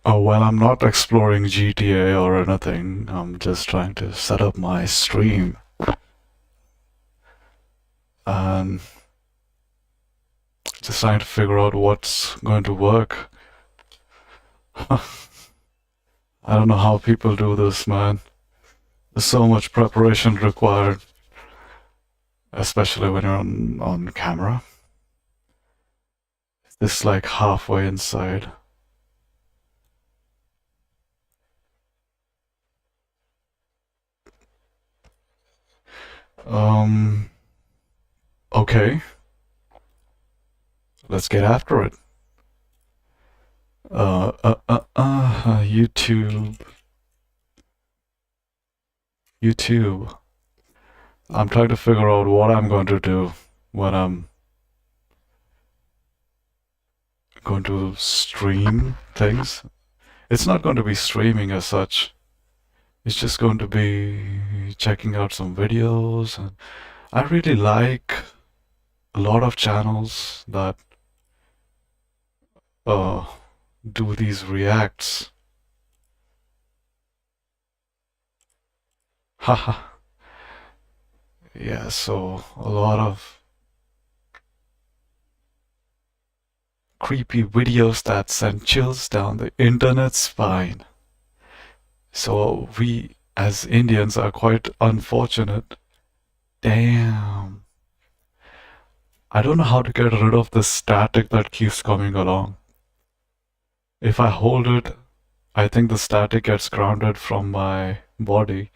Oh, well, I'm not exploring GTA or anything. I'm just trying to set up my stream and just trying to figure out what's going to work. I don't know how people do this, man. There's so much preparation required, especially when you're on camera. This like halfway inside. Um, okay, let's get after it. YouTube. YouTube. I'm trying to figure out what I'm going to do when I'm going to stream things. It's not going to be streaming as such. It's just going to be checking out some videos. And I really like a lot of channels that uh, do these reacts. Haha. Yeah, so a lot of creepy videos that send chills down the internet spine. So we as Indians are quite unfortunate. Damn. I don't know how to get rid of the static that keeps coming along. If I hold it, I think the static gets grounded from my body.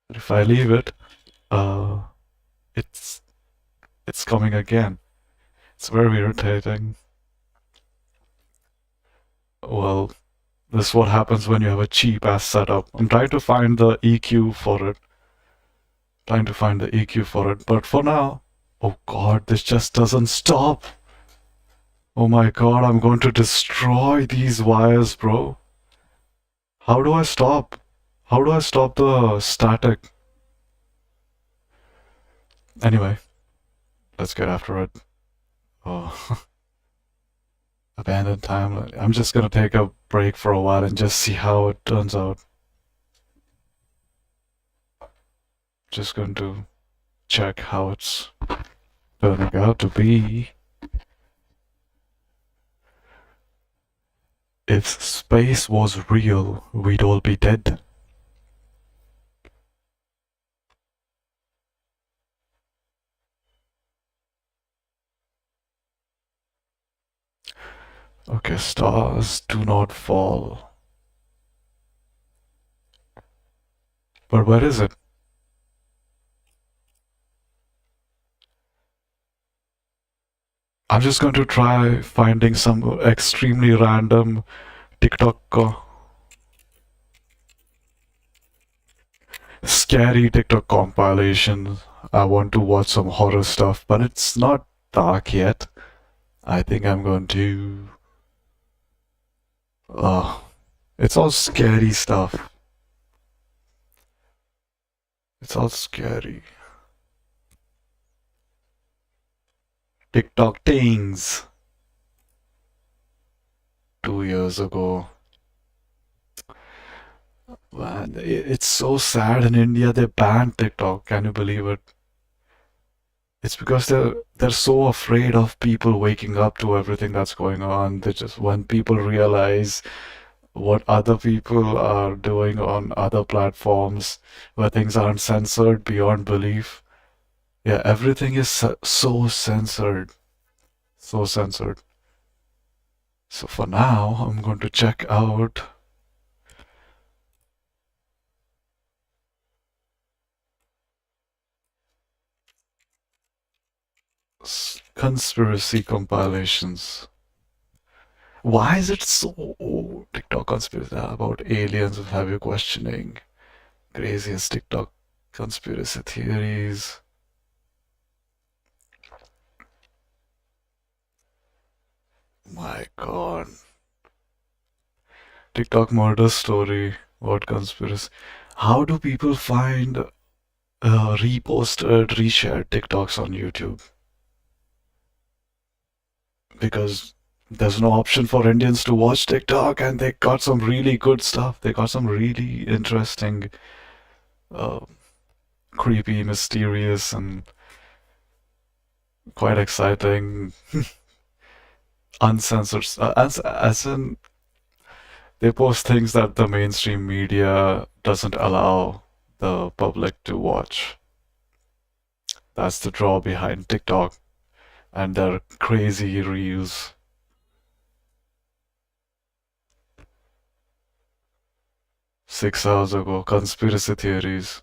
But if I leave it, uh, it's it's coming again. It's very irritating. Well, this is what happens when you have a cheap ass setup. I'm trying to find the EQ for it. Trying to find the EQ for it, but for now, oh god, this just doesn't stop. Oh my god, I'm going to destroy these wires, bro. How do I stop? How do I stop the static? Anyway, let's get after it. Oh, abandoned timeline. I'm just gonna take a break for a while and just see how it turns out. Just going to check how it's turning out to be. If space was real, we'd all be dead. Okay, stars do not fall. But where is it? I'm just going to try finding some extremely random TikTok, scary TikTok compilations. I want to watch some horror stuff, but it's not dark yet. I think I'm going to. Uh, it's all scary stuff. It's all scary. TikTok things. 2 years ago. Man, it's so sad in India they banned TikTok. Can you believe it? It's because they're so afraid of people waking up to everything that's going on. They just when people realize what other people are doing on other platforms where things aren't censored beyond belief. Yeah, everything is so censored. So censored. So for now, I'm going to check out conspiracy compilations. Why is it so TikTok conspiracy about aliens will have you questioning craziest TikTok conspiracy theories? My god. TikTok murder story. What conspiracy? How do people find reposted, reshared TikToks on YouTube? Because There's no option for Indians to watch TikTok, and they got some really good stuff. They got some really interesting, uh, creepy, mysterious, and quite exciting, uncensored. As in, they post things that the mainstream media doesn't allow the public to watch. That's the draw behind TikTok and their crazy reels. 6 hours ago, conspiracy theories.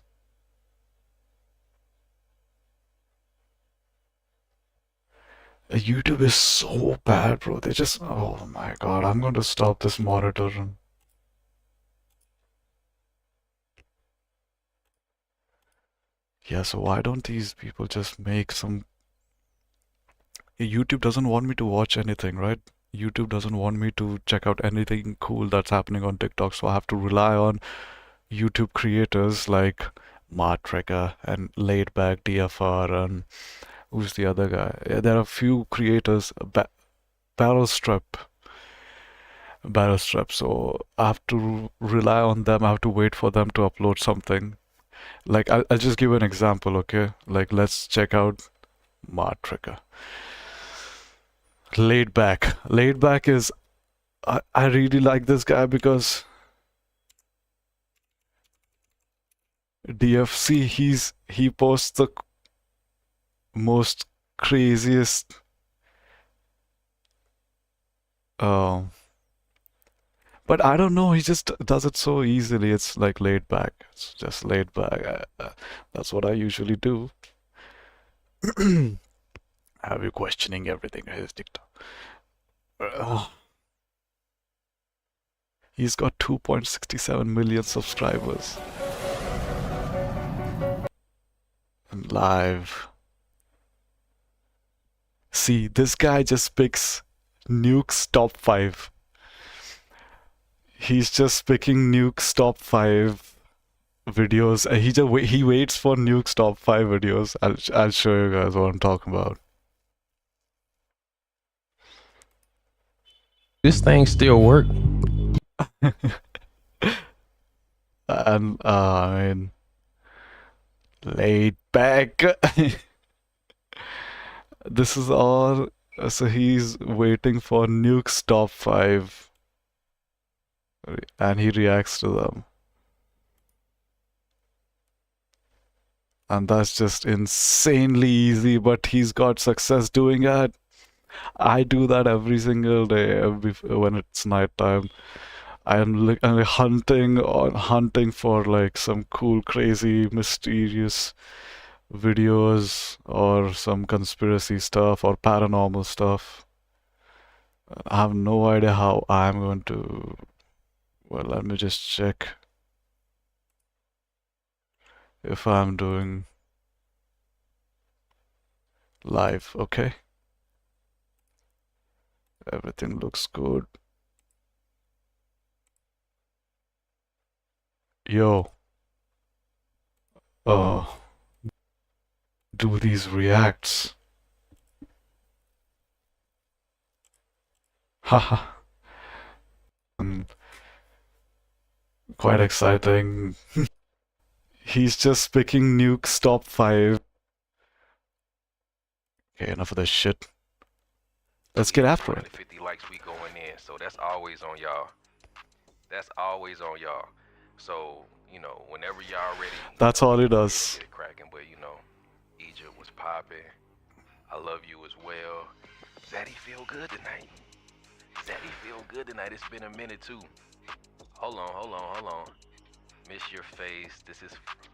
YouTube is so bad, bro. They just, oh my god, I'm going to stop this monitor. Yeah, so why don't these people just make some. YouTube doesn't want me to watch anything, right? YouTube doesn't want me to check out anything cool that's happening on TikTok, so I have to rely on YouTube creators like Martreka and Laidback DFR and who's the other guy? Yeah, there are a few creators, Barrelstrap, so I have to rely on them. I have to wait for them to upload something. Like, I'll just give an example, okay? Like, let's check out Martreka. Laidback is, I really like this guy because DFC, he posts the most craziest uh, but I don't know, he just does it so easily. It's like laid back. It's just laid back. That's what I usually do. Have you questioning everything? His TikTok. He's got 2.67 million subscribers. And live. See, this guy just picks Nuke's top 5. He's just picking Nuke's top 5 videos. He waits for Nuke's top 5 videos. I'll show you guys what I'm talking about. This thing still work? And I mean, laid back. This is all. So he's waiting for Nuke's top 5, and he reacts to them. And that's just insanely easy, but he's got success doing it. I do that every single day when it's nighttime. I'm hunting for like some cool, crazy, mysterious videos or some conspiracy stuff or paranormal stuff. I have no idea how I'm going to. Well, let me just check if I'm doing live. Okay. Everything looks good. Yo. Do these reacts. Haha. Quite exciting. He's just picking Nuke's top 5. Okay, enough of this shit. Let's get after it. 50 likes we going in, so that's always on y'all. That's always on y'all. So, you know, whenever y'all ready. That's all he does. Get it cracking, but you know, Egypt was popping. I love you as well. Zaddy feel good tonight. Zaddy feel good tonight. It's been a minute too. Hold on. Miss your face. This is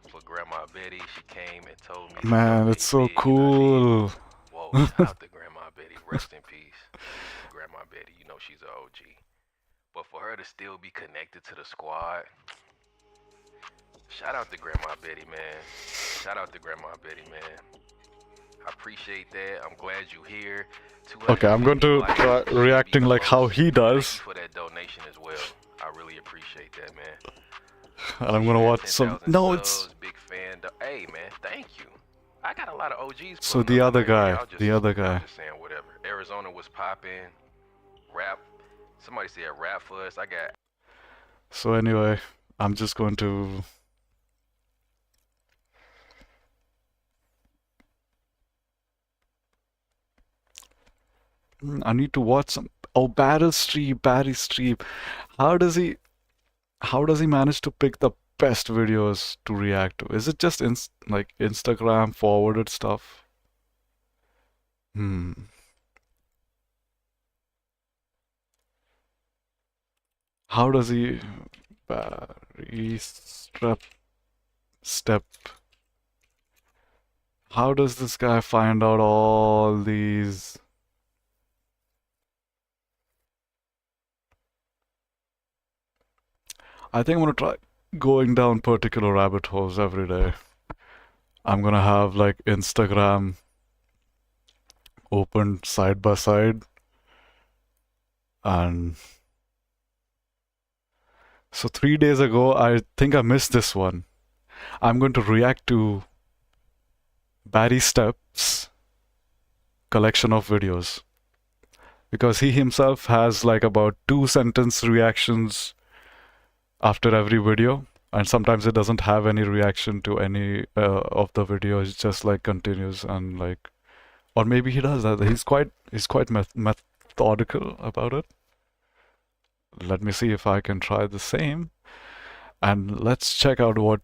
for Grandma Betty. She came and told me. Man, it's so cool. Whoa, shout out to Grandma Betty. Rest in peace. Grandma Betty, you know she's an OG. But for her to still be connected to the squad, shout out to Grandma Betty, man. Shout out to Grandma Betty, man. I appreciate that. I'm glad you're here. Okay, I'm going to try reacting like how he does. Thank you for that donation as well. I really appreciate that, man. And I'm gonna watch some. No, it's. Big fan. Hey, man, thank you. I got a lot of OGs. So the other guy, just saying whatever. Arizona was popping. Somebody said rap for us. I got. So anyway, I'm just going to. I need to watch some. Oh, Barry Streep. How does he? How does he manage to pick the best videos to react to? Is it just like Instagram forwarded stuff? Hmm. How does he? Barry Step. How does this guy find out all these? I think I'm gonna try going down particular rabbit holes every day. I'm gonna have like Instagram open side by side, and so 3 days ago, I think I missed this one. I'm going to react to Barry Steps collection of videos because he himself has like about 2 sentence reactions after every video, and sometimes it doesn't have any reaction to any of the videos. It just like continues and like, or maybe he does that. He's quite methodical about it. Let me see if I can try the same, and let's check out what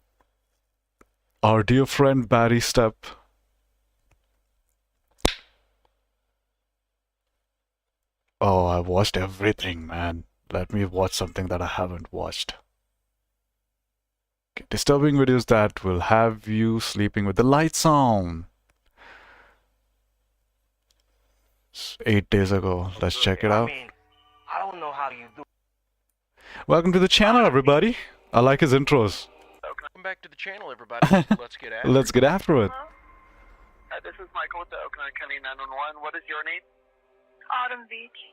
our dear friend Barry Step. Oh, I watched everything, man. Let me watch something that I haven't watched. Okay, disturbing videos that will have you sleeping with the lights on. 8 days ago. Let's check it out. I don't know how you do. Welcome to the channel, everybody. I like his intros. Welcome back to the channel, everybody. Let's get after Let's it. get after it. This is Michael with the Oakland County 911. What is your name? Autumn Beach.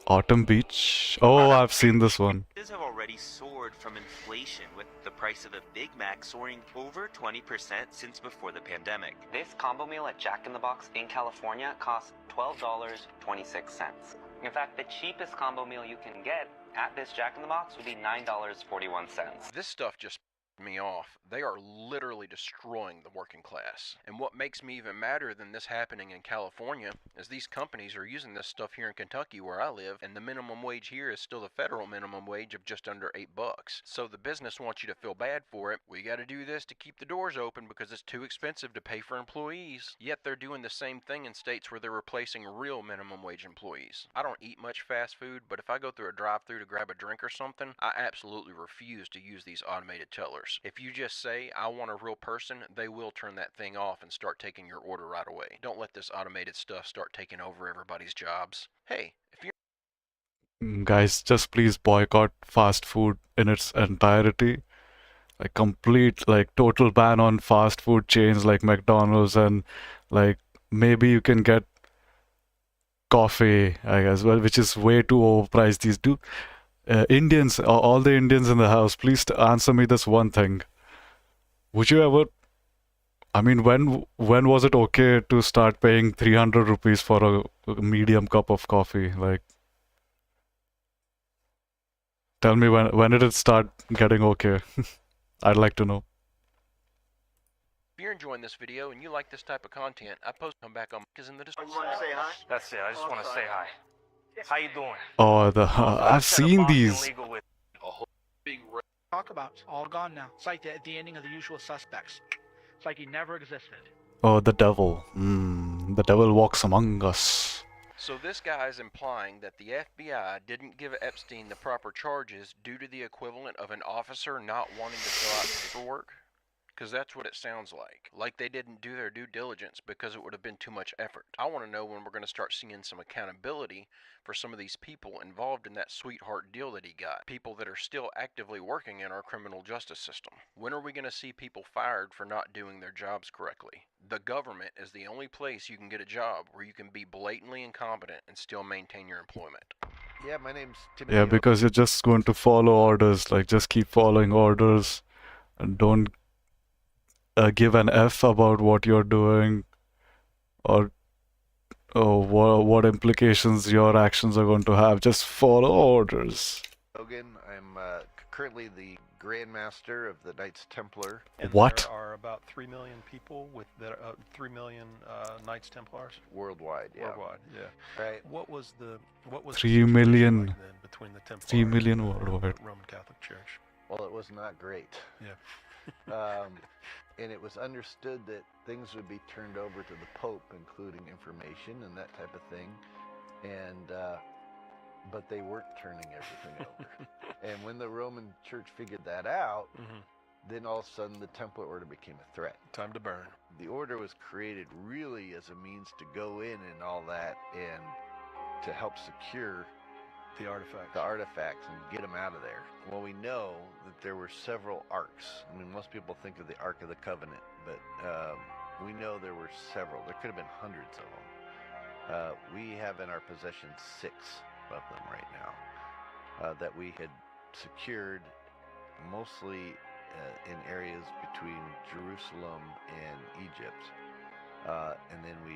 Autumn Beach. Oh, I've seen this one. Prices have already soared from inflation, with the price of a Big Mac soaring over 20% since before the pandemic. This combo meal at Jack in the Box in California costs $12.26. In fact, the cheapest combo meal you can get at this Jack in the Box would be $9.41. This stuff just me off. They are literally destroying the working class. And what makes me even madder than this happening in California is these companies are using this stuff here in Kentucky where I live, and the minimum wage here is still the federal minimum wage of just under $8. So the business wants you to feel bad for it. We got to do this to keep the doors open because it's too expensive to pay for employees. Yet they're doing the same thing in states where they're replacing real minimum wage employees. I don't eat much fast food, but if I go through a drive-thru to grab a drink or something, I absolutely refuse to use these automated tellers. If you just say, I want a real person, they will turn that thing off and start taking your order right away. Don't let this automated stuff start taking over everybody's jobs. Hey, if you're Guys, just please boycott fast food in its entirety. Like complete, like total ban on fast food chains like McDonald's, and like maybe you can get coffee, I guess, well, which is way too overpriced. These do. Indians, all the Indians in the house, please answer me this one thing. Would you ever, I mean, when was it okay to start paying 300 rupees for a medium cup of coffee? Like, tell me when did it start getting okay? I'd like to know. If you're enjoying this video and you like this type of content, I post them back on is in the description. You want to say hi? That's it. I just want to say hi. How you doing? Oh, I've seen these. A whole big Talk about. It's all gone now. It's like the ending of The Usual Suspects. It's like he never existed. Oh, the devil. The devil walks among us. So this guy is implying that the FBI didn't give Epstein the proper charges due to the equivalent of an officer not wanting to fill out paperwork? Because that's what it sounds like. Like they didn't do their due diligence because it would have been too much effort. I want to know when we're going to start seeing some accountability for some of these people involved in that sweetheart deal that he got. People that are still actively working in our criminal justice system. When are we going to see people fired for not doing their jobs correctly? The government is the only place you can get a job where you can be blatantly incompetent and still maintain your employment. Yeah, my name's Timothy. Yeah, because you're just going to follow orders. Like, just keep following orders and don't give an F about what you're doing, or Oh, what implications your actions are going to have. Just follow orders. Logan, I'm currently the Grand Master of the Knights Templar. And What? there are about 3 million people with that 3 million Knights Templars Worldwide, yeah. worldwide. Yeah. Right. What was the 3 million. like then between the Templars 3 million and worldwide. the Roman Catholic Church? Well, it was not great. Yeah. And it was understood that things would be turned over to the Pope, including information and that type of thing. And but they weren't turning everything over. And when the Roman Church figured that out, then all of a sudden the Templar Order became a threat. Time to burn. The order was created really as a means to go in and all that and to help secure The artifacts. the artifacts and get them out of there. Well, we know that there were several arks. I mean, most people think of the Ark of the Covenant, but we know there were several. There could have been hundreds of them. We have in our possession 6 of them right now that we had secured mostly in areas between Jerusalem and Egypt. And then we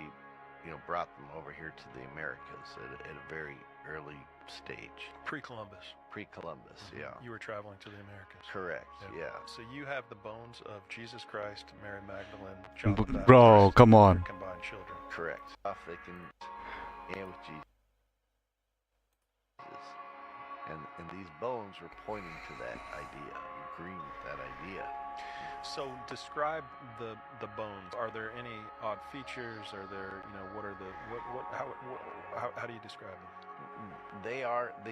brought them over here to the Americas at a very early stage. Pre-Columbus. Pre-Columbus, yeah. You were traveling to the Americas. Correct, yeah. So you have the bones of Jesus Christ, Mary Magdalene, John the Baptist, Bro, come on. their combined children. Correct. Off they can and with Jesus. And these bones were pointing to that idea, agreeing with that idea. So describe the bones. Are there any odd features? Are there, what are the how do you describe them? They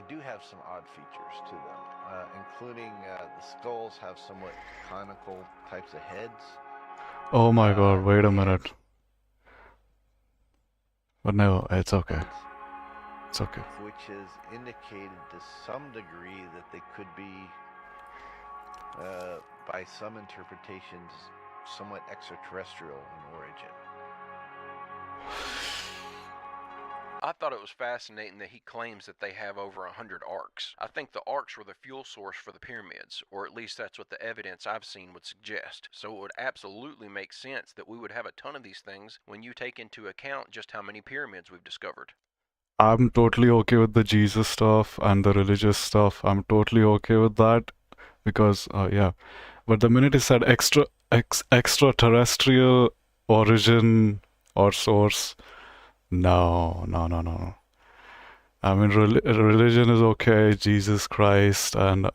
do have some odd features to them, including the skulls have somewhat conical types of heads. Oh my god, wait a minute. But no, it's okay. It's okay. Which is indicated to some degree that they could be, by some interpretations, somewhat extraterrestrial in origin. I thought it was fascinating that he claims that they have over 100 arcs. I think the arcs were the fuel source for the pyramids, or at least that's what the evidence I've seen would suggest. So it would absolutely make sense that we would have a ton of these things when you take into account just how many pyramids we've discovered. I'm totally okay with the Jesus stuff and the religious stuff. I'm totally okay with that because, yeah. But the minute he said extraterrestrial origin or source, no. I mean, religion is okay. Jesus Christ and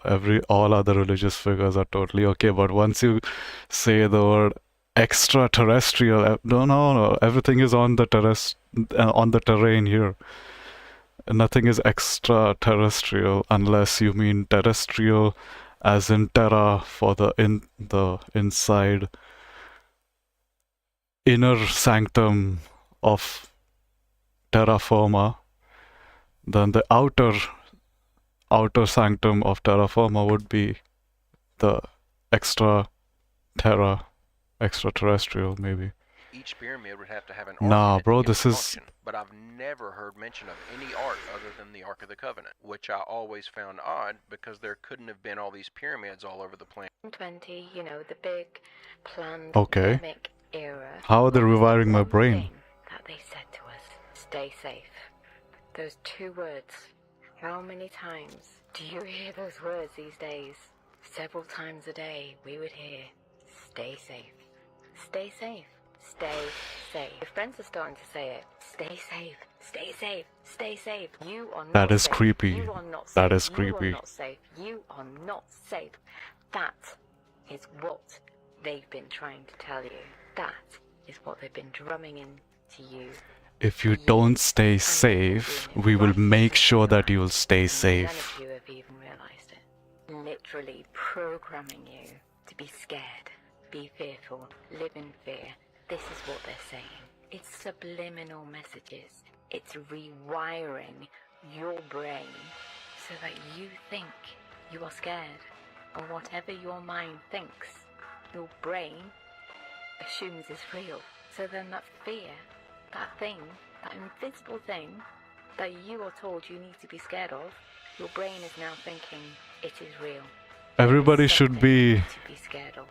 all other religious figures are totally okay. But once you say the word extraterrestrial, no. Everything is on the terrain here. Nothing is extraterrestrial unless you mean terrestrial as in terra for the inside inner sanctum of terra firma. Then the outer sanctum of terra firma would be the extraterrestrial maybe. Each pyramid would have to have an ark Nah, in it bro, to get this to is... function, but I've never heard mention of any ark other than the Ark of the Covenant, which I always found odd because there couldn't have been all these pyramids all over the planet. 20, the big planned Okay. pandemic era. How are they reviving my One brain? thing that they said to us, stay safe. Those 2 words. How many times do you hear those words these days? Several times a day we would hear, stay safe. Stay safe. Stay safe. Your friends are starting to say it. Stay safe. Stay safe. Stay safe. You are not That is safe. creepy. You are not safe. That is You creepy. are not safe. You are not safe. That is what they've been trying to tell you. That is what they've been drumming into you. If you don't stay safe, we will make sure that you will stay None safe. of you have even realized it. Literally programming you to be scared, be fearful, live in fear. This is what they're saying. It's subliminal messages. It's rewiring your brain so that you think you are scared. And whatever your mind thinks, your brain assumes is real. So then that fear, that thing, that invisible thing that you are told you need to be scared of, your brain is now thinking it is real. Everybody should be To be scared of.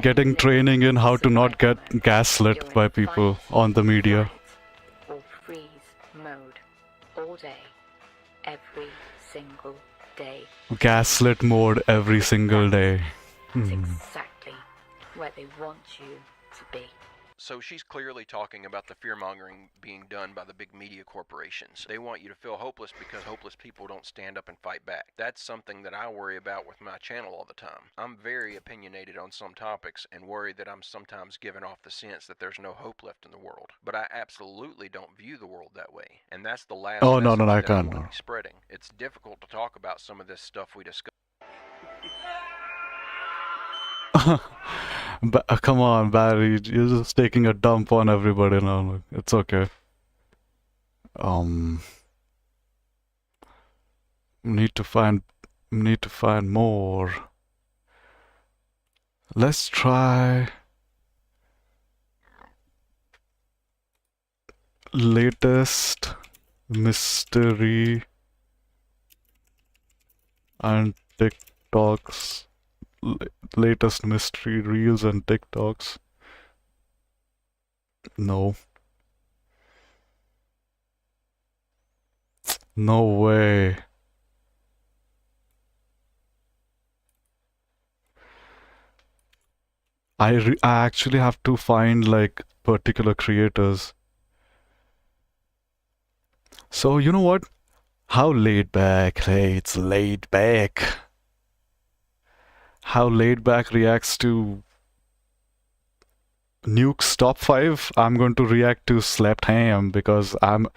getting training in how to not get gaslit by people on the media. Or freeze all day, every single day. Gaslit mode every single day. That's exactly where they want you to be. So she's clearly talking about the fear-mongering being done by the big media corporations. They want you to feel hopeless because hopeless people don't stand up and fight back. That's something that I worry about with my channel all the time. I'm very opinionated on some topics and worry that I'm sometimes giving off the sense that there's no hope left in the world. But I absolutely don't view the world that way. And that's the last Oh, message no, I that I can't. want to be spreading. It's difficult to talk about some of this stuff we discuss. Come on, Barry, you're just taking a dump on everybody now. It's okay. Need to find more. Let's try latest mystery and TikToks. Latest mystery reels and TikToks. No. No way. I actually have to find like particular creators. So you know what? How laid back? Hey, it's laid back. How laid back reacts to Nukes top 5. I'm going to react to Slapped Ham because I'm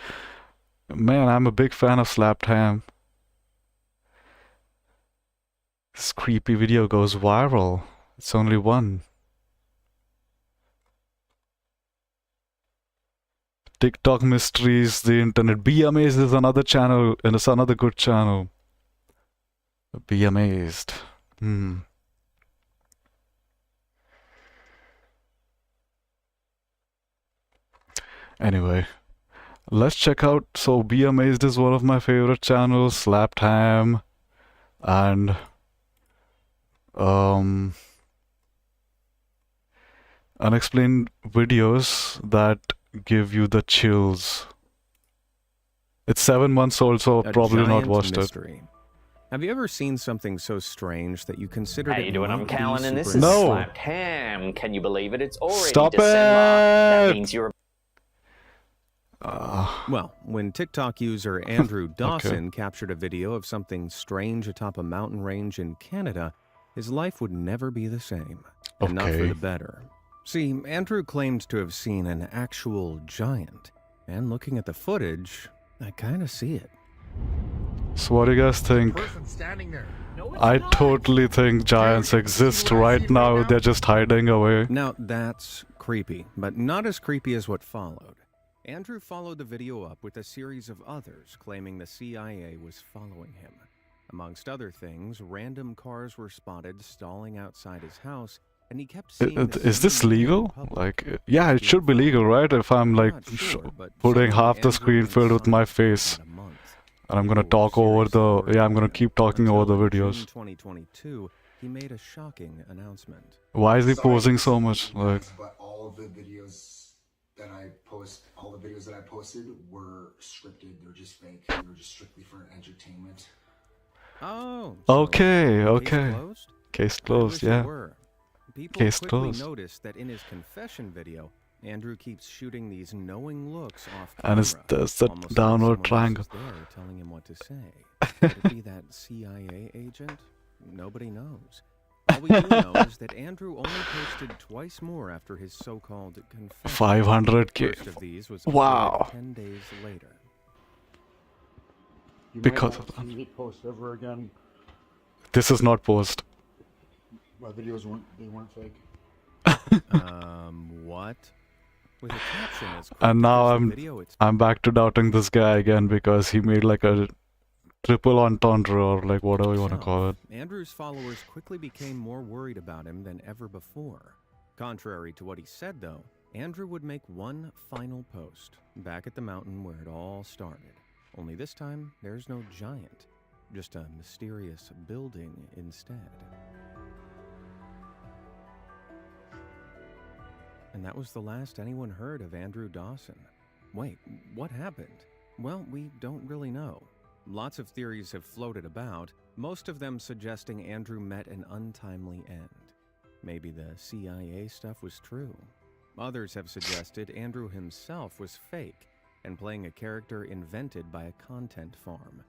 a big fan of Slapped Ham. This creepy video goes viral. It's only one. TikTok mysteries, the internet. Be Amazed is another channel, and it's another good channel. Be Amazed. Anyway, let's check out. So, Be Amazed is one of my favorite channels. Slapped Ham, and unexplained videos that give you the chills. It's 7 months old, so probably not watched mystery. Have you ever seen something so strange that you considered How it you doing? I'm might be Callan, and this is supernatural? Slapped Ham. Can you believe it? It's already Stop December. That it! means you're. Well, when TikTok user Andrew Dawson captured a video of something strange atop a mountain range in Canada, his life would never be the same, and not for the better. See, Andrew claimed to have seen an actual giant, and looking at the footage, I kind of see it. So what do you guys think? I totally think giants exist right now. They're just hiding away. Now, that's creepy, but not as creepy as what followed. Andrew followed the video up with a series of others claiming the CIA was following him. Amongst other things, random cars were spotted stalling outside his house, and he kept seeing Is this legal? Like, yeah, it should be legal, right? If I'm like putting half the screen filled with my face, and I'm gonna talk over the, I'm gonna keep talking over the videos. 2022, he made a shocking announcement. Why is he posing so much? Like, but all of the videos that I posted were scripted. They're just fake. They were just strictly for entertainment. Oh. okay. Case closed. Yeah. People Case quickly closed. noticed that in his confession video, Andrew keeps shooting these knowing looks off And camera, there's the almost like downward someone else triangle. is there telling him what to say. Could it be that CIA agent? Nobody knows. All we do know is that Andrew only posted twice more after his so-called confession. 500K. First of these was Wow. 10 days later. Because of that. See me post ever again. This is not post. My videos weren't fake. What? With a caption as quick And now as the video, I'm back to doubting this guy again because he made like a triple entendre or like whatever you want to call it. Andrew's followers quickly became more worried about him than ever before. Contrary to what he said, though, Andrew would make one final post back at the mountain where it all started. Only this time, there's no giant, just a mysterious building instead. And that was the last anyone heard of Andrew Dawson. Wait, what happened? Well, we don't really know. Lots of theories have floated about, most of them suggesting Andrew met an untimely end. Maybe the CIA stuff was true. Others have suggested Andrew himself was fake and playing a character invented by a content farm.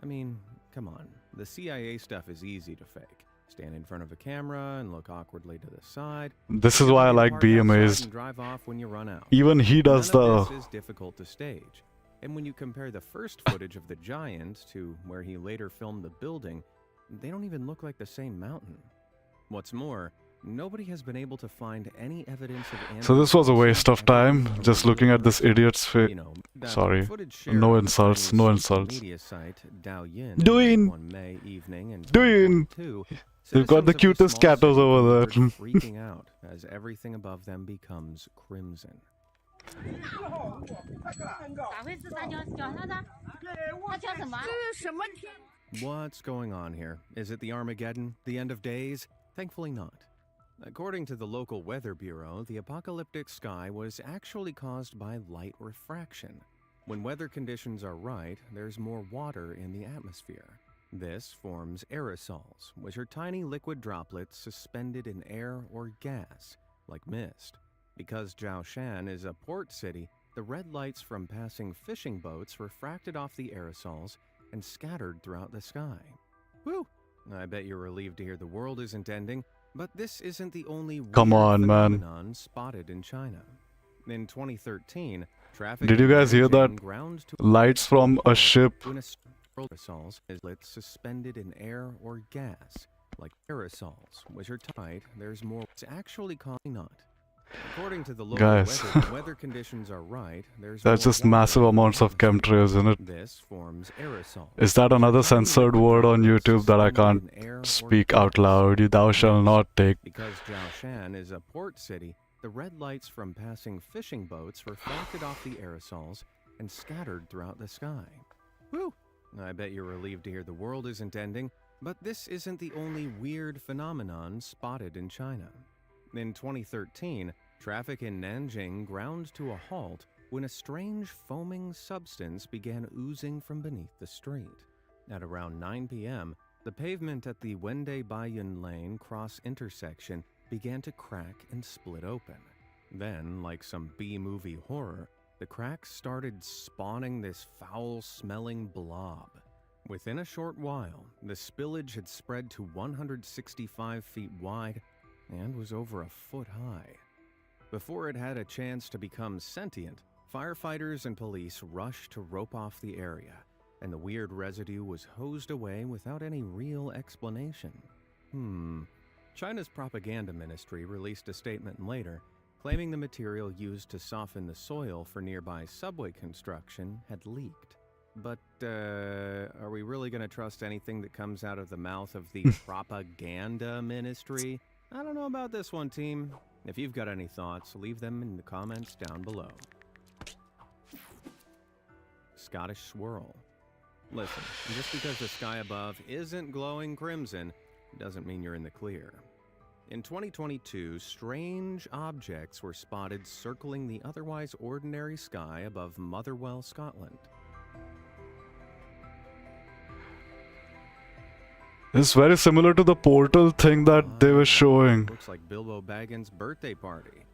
I mean, come on, the CIA stuff is easy to fake. Stand in front of a camera and look awkwardly to the side. This is why I like Be Amazed. And drive off when you run out. Even he does None of this is difficult to stage. And when you compare the first footage of the giant to where he later filmed the building, they don't even look like the same mountain. What's more, nobody has been able to find any evidence of Andrew. So this was a waste of time, just looking at this idiot's face. Sorry. No insults, no insults. Doing! They've got the cutest catos over there. Freaking out as everything above them becomes crimson. What's going on here? Is it the Armageddon? The end of days? Thankfully not. According to the local weather bureau, the apocalyptic sky was actually caused by light refraction. When weather conditions are right, there's more water in the atmosphere. This forms aerosols, which are tiny liquid droplets suspended in air or gas, like mist. Because Jiaoshan is a port city, the red lights from passing fishing boats refracted off the aerosols and scattered throughout the sky. Whew! I bet you're relieved to hear the world isn't ending, but this isn't the only weird phenomenon spotted in China. In 2013, traffic Did you guys hear that? Lights from a ship. Aerosols is lit suspended in air or gas, like aerosols, which are tight. There's more. It's actually not. According to the local weather conditions are right. That's just massive amounts of chemtrails in it. This forms aerosols. Is that another censored word on YouTube that I can't speak out loud? Thou shall not take. Because Jiaoshan is a port city, the red lights from passing fishing boats reflected off the aerosols and scattered throughout the sky. Whew! I bet you're relieved to hear the world isn't ending, but this isn't the only weird phenomenon spotted in China. In 2013, traffic in Nanjing ground to a halt when a strange foaming substance began oozing from beneath the street. At around 9 p.m., the pavement at the Wende Baiyun Lane cross intersection began to crack and split open. Then, like some B-movie horror, the cracks started spawning this foul-smelling blob. Within a short while, the spillage had spread to 165 feet wide and was over a foot high. Before it had a chance to become sentient, firefighters and police rushed to rope off the area, and the weird residue was hosed away without any real explanation. China's propaganda ministry released a statement later, claiming the material used to soften the soil for nearby subway construction had leaked. But, are we really going to trust anything that comes out of the mouth of the propaganda ministry? I don't know about this one, team. If you've got any thoughts, leave them in the comments down below. Scottish swirl. Listen, just because the sky above isn't glowing crimson, doesn't mean you're in the clear. In 2022, strange objects were spotted circling the otherwise ordinary sky above Motherwell, Scotland. It's very similar to the portal thing that they were showing. Looks like Bilbo Baggins' birthday party.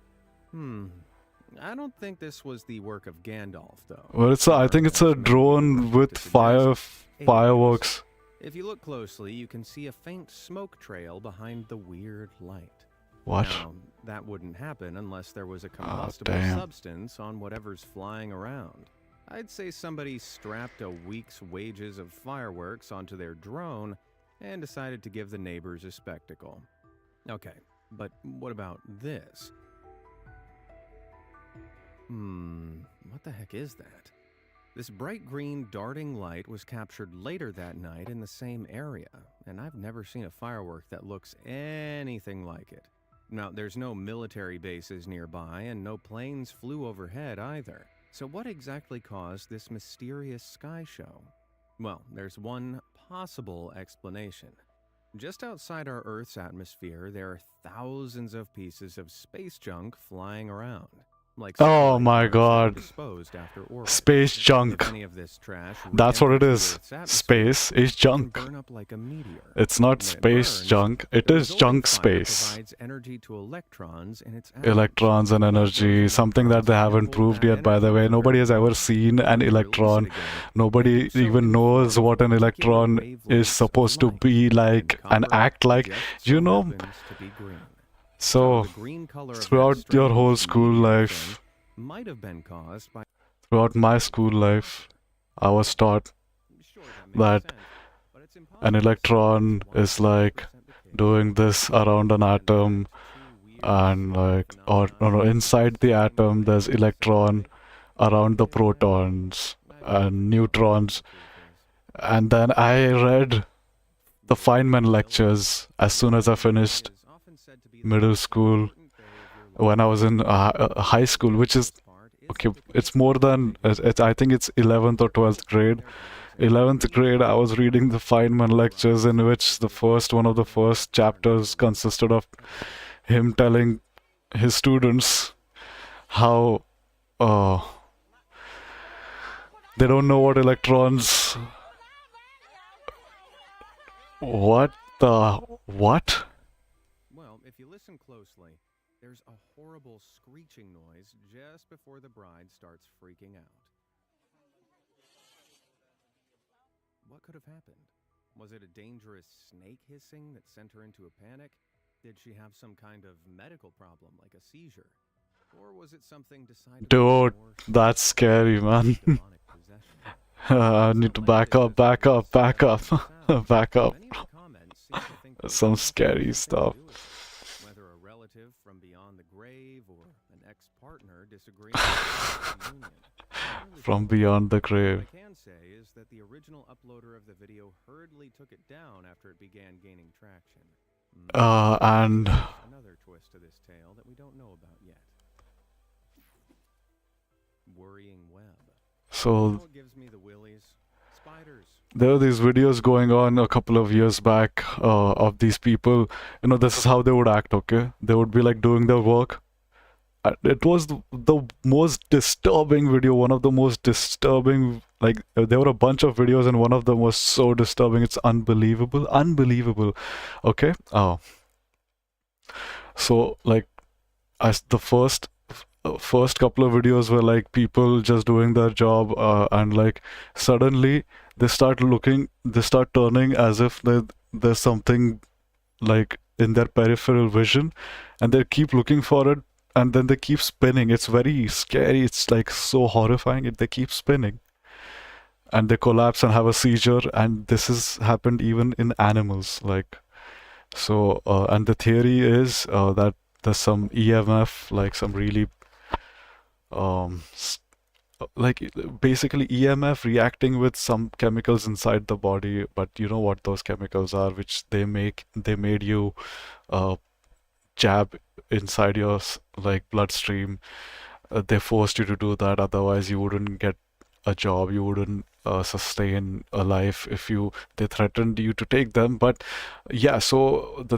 I don't think this was the work of Gandalf, though. Well, I think it's a drone with fireworks. If you look closely, you can see a faint smoke trail behind the weird light. What? Now, that wouldn't happen unless there was a combustible substance on whatever's flying around. I'd say somebody strapped a week's wages of fireworks onto their drone and decided to give the neighbors a spectacle. Okay, but what about this? What the heck is that? This bright green darting light was captured later that night in the same area, and I've never seen a firework that looks anything like it. Now, there's no military bases nearby, and no planes flew overhead either. So what exactly caused this mysterious sky show? Well, there's one possible explanation. Just outside our Earth's atmosphere, there are thousands of pieces of space junk flying around. Oh my god. Space junk. That's what it is. Space is junk. It's not space junk. It is junk space. Electrons and energy. Something that they haven't proved yet, by the way. Nobody has ever seen an electron. Nobody even knows what an electron is supposed to be like and act like. You know? So, throughout your whole school life, throughout my school life, I was taught that an electron is like doing this around an atom, and like, or no, inside the atom there's electron around the protons and neutrons. And then I read the Feynman lectures as soon as I finished middle school, when I was in high school, which is okay. It's more than I think it's 11th or 12th grade. 11th grade, I was reading the Feynman lectures, in which one of the first chapters consisted of him telling his students how they don't know what electrons. What the what? If you listen closely, there's a horrible screeching noise just before the bride starts freaking out. What could have happened? Was it a dangerous snake hissing that sent her into a panic? Did she have some kind of medical problem, like a seizure? Or was it something decided? Dude, that's scary, man. I need to back up. Back up. Some scary stuff. From beyond the grave or an ex-partner disagreeing from beyond the grave. What I can say is that the original uploader of the video hurriedly took it down after it began gaining traction. And another twist to this tale that we don't know about yet. Worrying web. So It gives me the willies. Spiders. There were these videos going on a couple of years back of these people. You know, this is how they would act, okay? They would be like doing their work. It was the most disturbing video, one of the most disturbing, like, there were a bunch of videos and one of them was so disturbing, it's unbelievable. Okay? So, like, the first couple of videos were like people just doing their job, and like suddenly they start turning as if there's something like in their peripheral vision, and they keep looking for it, and then they keep spinning. It's very scary. It's like so horrifying. They keep spinning and they collapse and have a seizure, and this has happened even in animals, like. So and the theory is that there's some EMF, like some really like basically EMF reacting with some chemicals inside the body, but you know what those chemicals are, which they made you jab inside your like bloodstream. They forced you to do that, otherwise you wouldn't get a job, you wouldn't sustain a life if they threatened you to take them. But yeah, so the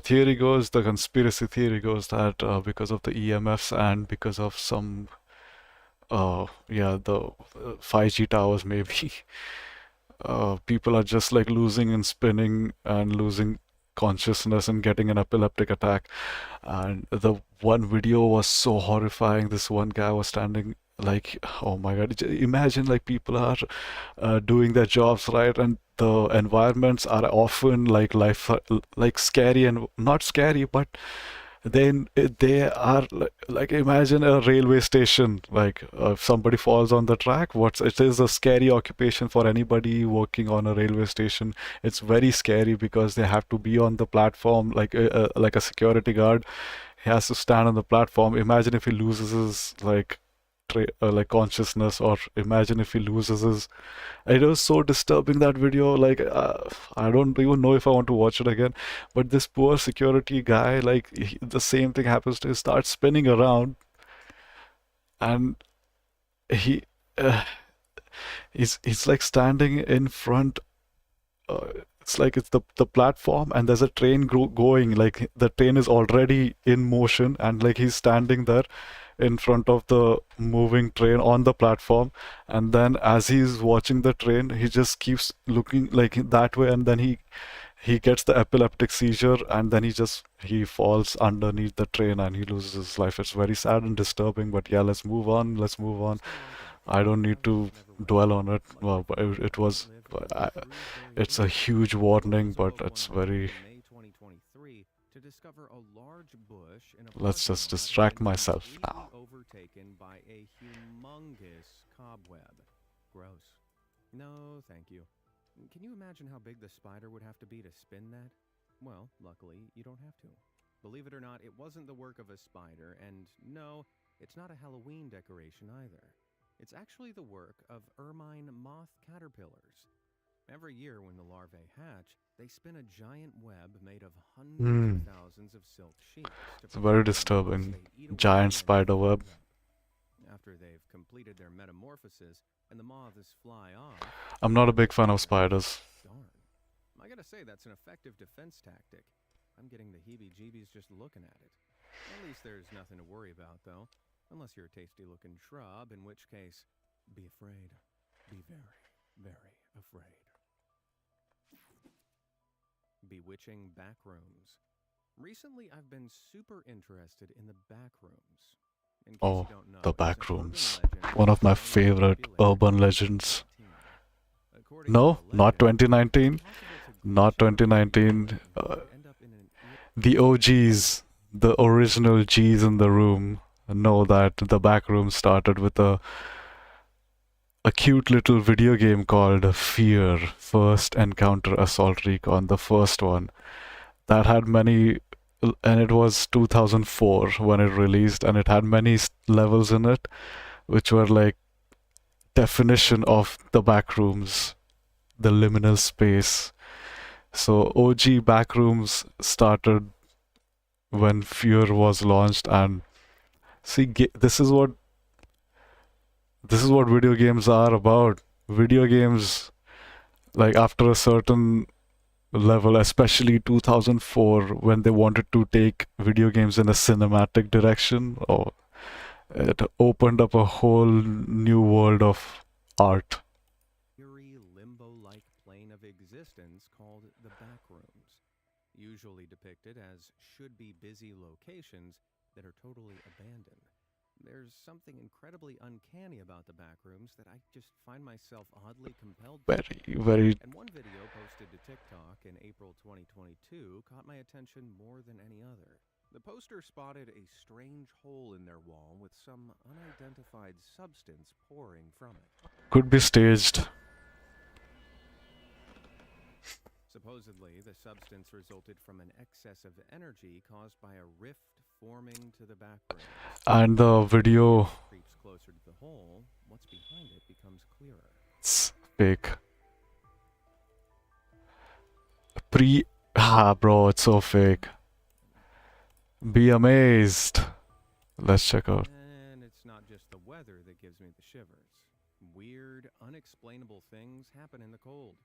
conspiracy theory goes that because of the EMFs and because of some the 5G towers maybe, people are just like losing and spinning and losing consciousness and getting an epileptic attack. And the one video was so horrifying. This one guy was standing like, oh my god, imagine like people are doing their jobs, right, and the environments are often like scary, and not scary, but then they are like imagine a railway station, like if somebody falls on the track, it is a scary occupation for anybody working on a railway station. It's very scary because they have to be on the platform, like a security guard. He has to stand on the platform. Imagine if he loses his like consciousness, or imagine if he loses his. It was so disturbing, that video. Like I don't even know if I want to watch it again. But this poor security guy, like the same thing happens to him. Starts spinning around, and he's like standing in front. It's like it's the platform, and there's a train going. Like the train is already in motion, and like he's standing there in front of the moving train on the platform, and then as he's watching the train, he just keeps looking like that way, and then he gets the epileptic seizure, and then he falls underneath the train and he loses his life. It's very sad and disturbing, but yeah, let's move on. I don't need to dwell on it. Well, but it was it's a huge warning, but it's very. Let's just distract myself now. Overtaken by a humongous cobweb. Gross. No, thank you. Can you imagine how big the spider would have to be to spin that? Well, luckily, you don't have to. Believe it or not, it wasn't the work of a spider, and no, it's not a Halloween decoration either. It's actually the work of ermine moth caterpillars. Every year when the larvae hatch, they spin a giant web made of hundreds of thousands of silk sheets. It's very disturbing. Giant spider web. After they've completed their metamorphosis and the moths fly off. I'm not a big fan of spiders. Darn. I gotta say, that's an effective defense tactic. I'm getting the heebie-jeebies just looking at it. At least there's nothing to worry about, though. Unless you're a tasty-looking shrub, in which case, be afraid. Be very, very afraid. Bewitching backrooms. Recently, I've been super interested in the backrooms. Oh, the backrooms. One of my favorite urban legends. No, not 2019. Not 2019. The OGs, the original G's in the room, know that the backroom started with a cute little video game called Fear, First Encounter Assault Recon, the first one. That had many, and it was 2004 when it released, and it had many levels in it, which were like definition of the backrooms, the liminal space. So OG backrooms started when Fear was launched, and see, this is what video games are about. Video games, like after a certain level, especially 2004, when they wanted to take video games in a cinematic direction, it opened up a whole new world of art. Limbo-like plane of existence called the backrooms, usually depicted as should-be busy locations that are totally abandoned. There's something incredibly uncanny about the backrooms that I just find myself oddly compelled to. Very. And one video posted to TikTok in April 2022 caught my attention more than any other. The poster spotted a strange hole in their wall with some unidentified substance pouring from it. Could be staged. Supposedly, the substance resulted from an excess of energy caused by a rift forming to the backroom. And the video creeps closer to the hole, what's behind it becomes clearer. It's fake. Bro, it's so fake. Be amazed. Let's check out. And it's not just the weather that gives me the shivers. Weird, unexplainable things happen in the cold.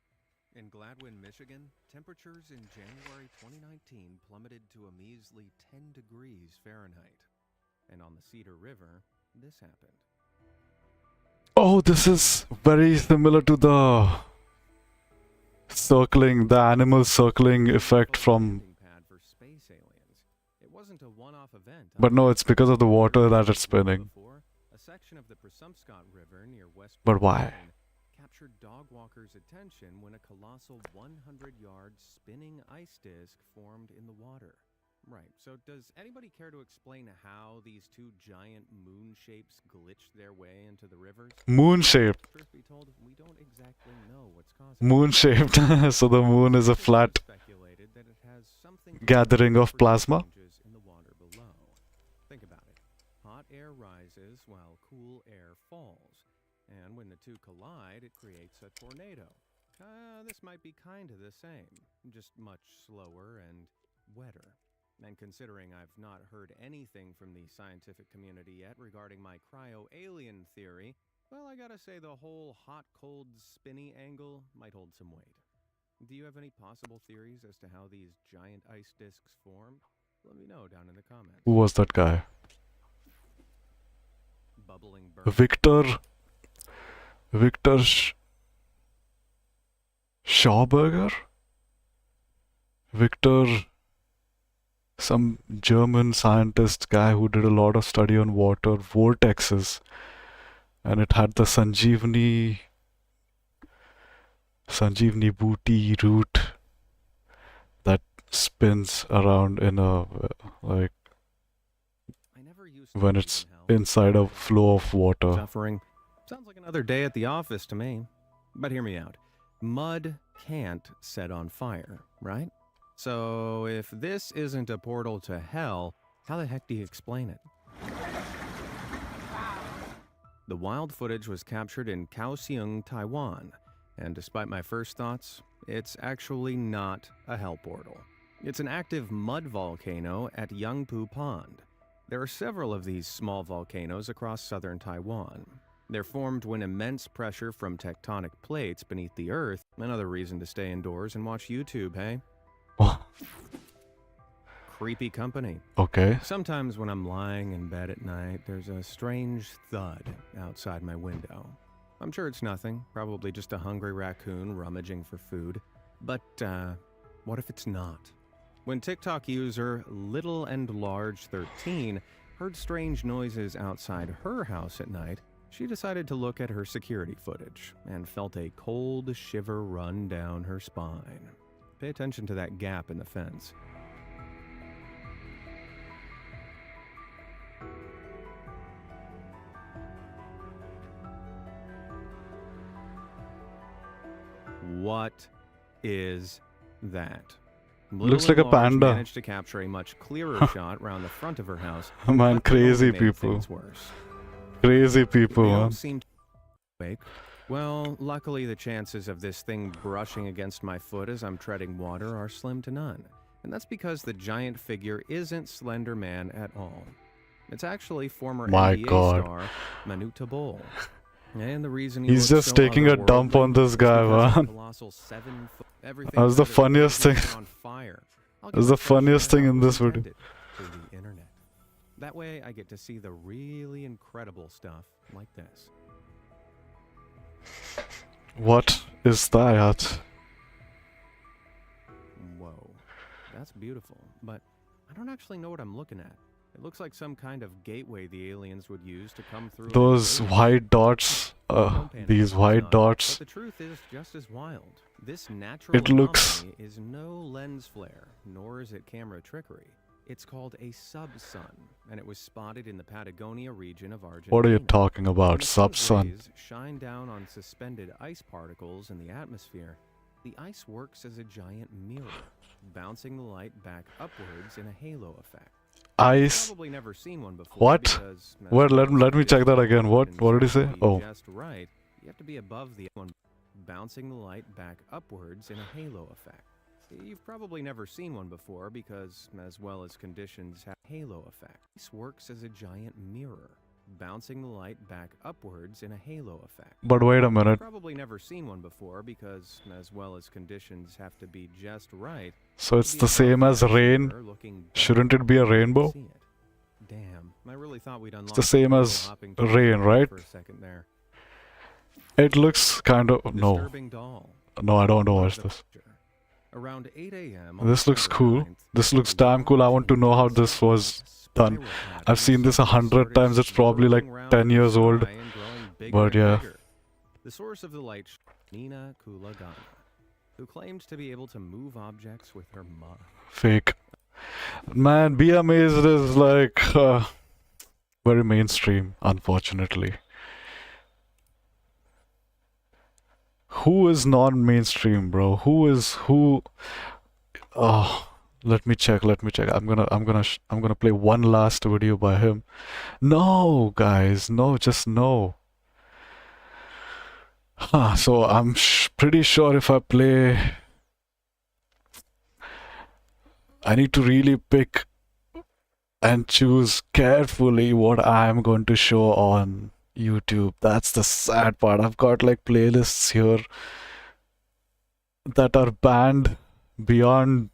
In Gladwin, Michigan, temperatures in January 2019 plummeted to a measly 10 degrees Fahrenheit. And on the Cedar River, this happened. Oh, this is very similar to the animal circling effect from... But no, it's because of the water that it's spinning. A section of the Presumscot River near West But why? Captured dog walkers' attention when a colossal 100-yard spinning ice disc formed in the water. Right, so does anybody care to explain how these two giant moon shapes glitched their way into the rivers? Moon-shaped. Truth be told, we don't exactly know what's causing Moon-shaped. So the moon is a flat gathering of plasma. in the water below. Think about it. Hot air rises while cool air falls. And when the two collide, it creates a tornado. This might be kind of the same, just much slower and wetter. And considering I've not heard anything from the scientific community yet regarding my cryo-alien theory, well, I gotta say the whole hot-cold spinny angle might hold some weight. Do you have any possible theories as to how these giant ice discs formed? Let me know down in the comments. Who was that guy? Victor Schauberger? Victor, some German scientist guy who did a lot of study on water vortexes, and it had the Sanjeevani booty root that spins around in a like when it's inside a flow of water. Suffering. Sounds like another day at the office to me. But hear me out. Mud can't set on fire, right? So if this isn't a portal to hell, how the heck do you explain it? The wild footage was captured in Kaohsiung, Taiwan, and despite my first thoughts, it's actually not a hell portal. It's an active mud volcano at Yangpu Pond. There are several of these small volcanoes across southern Taiwan. They're formed when immense pressure from tectonic plates beneath the earth. Another reason to stay indoors and watch YouTube, hey? Creepy company. Okay. Sometimes when I'm lying in bed at night, there's a strange thud outside my window. I'm sure it's nothing, probably just a hungry raccoon rummaging for food. But, what if it's not? When TikTok user Little and Large 13 heard strange noises outside her house at night, she decided to look at her security footage and felt a cold shiver run down her spine. Pay attention to that gap in the fence. What is that? Looks like a panda. Managed to capture a much clearer shot around the front of her house. Man, crazy people. Crazy people, man. Seem fake. Well, luckily the chances of this thing brushing against my foot as I'm treading water are slim to none. And that's because the giant figure isn't Slender Man at all. It's actually former NBA star Manute Bol. And the reason he's just taking a dump on this guy, man. That was the funniest thing. That was the funniest thing in this video. That way I get to see the really incredible stuff like this. What is that? Whoa, that's beautiful, but I don't actually know what I'm looking at. It looks like some kind of gateway the aliens would use to come through. Those white dots, these white dots. But the truth is just as wild. This natural anomaly is no lens flare, nor is it camera trickery. It's called a sub-sun, and it was spotted in the Patagonia region of Argentina. What are you talking about, sub-sun? Shine down on suspended ice particles in the atmosphere. The ice works as a giant mirror, bouncing the light back upwards in a halo effect. Ice. Probably never seen one before. What? Well, let me check that again. What did he say? Oh. Just right. You have to be above the one, bouncing the light back upwards in a halo effect. You've probably never seen one before because, as well as conditions have halo effect. This works as a giant mirror, bouncing the light back upwards in a halo effect. But wait a minute. You've probably never seen one before because, as well as conditions have to be just right. So it's the same as rain. Shouldn't it be a rainbow? Damn, I really thought we'd unlock it's the same as rain, right? For a second there. It looks kind of no. No, I don't know what's this. Around 8 a.m. This looks cool. This looks damn cool. I want to know how this was done. I've seen this 100 times. It's probably like 10 years old. But yeah. The source of the light, Nina Kulagana, who claimed to be able to move objects with her mouth. Fake. Man, be amazed is like very mainstream, unfortunately. Who is non-mainstream, bro? Who? Oh, let me check. I'm gonna play one last video by him. No, guys, no, just no. So I'm pretty sure if I play, I need to really pick and choose carefully what I'm going to show on YouTube. That's the sad part. I've got like playlists here that are banned beyond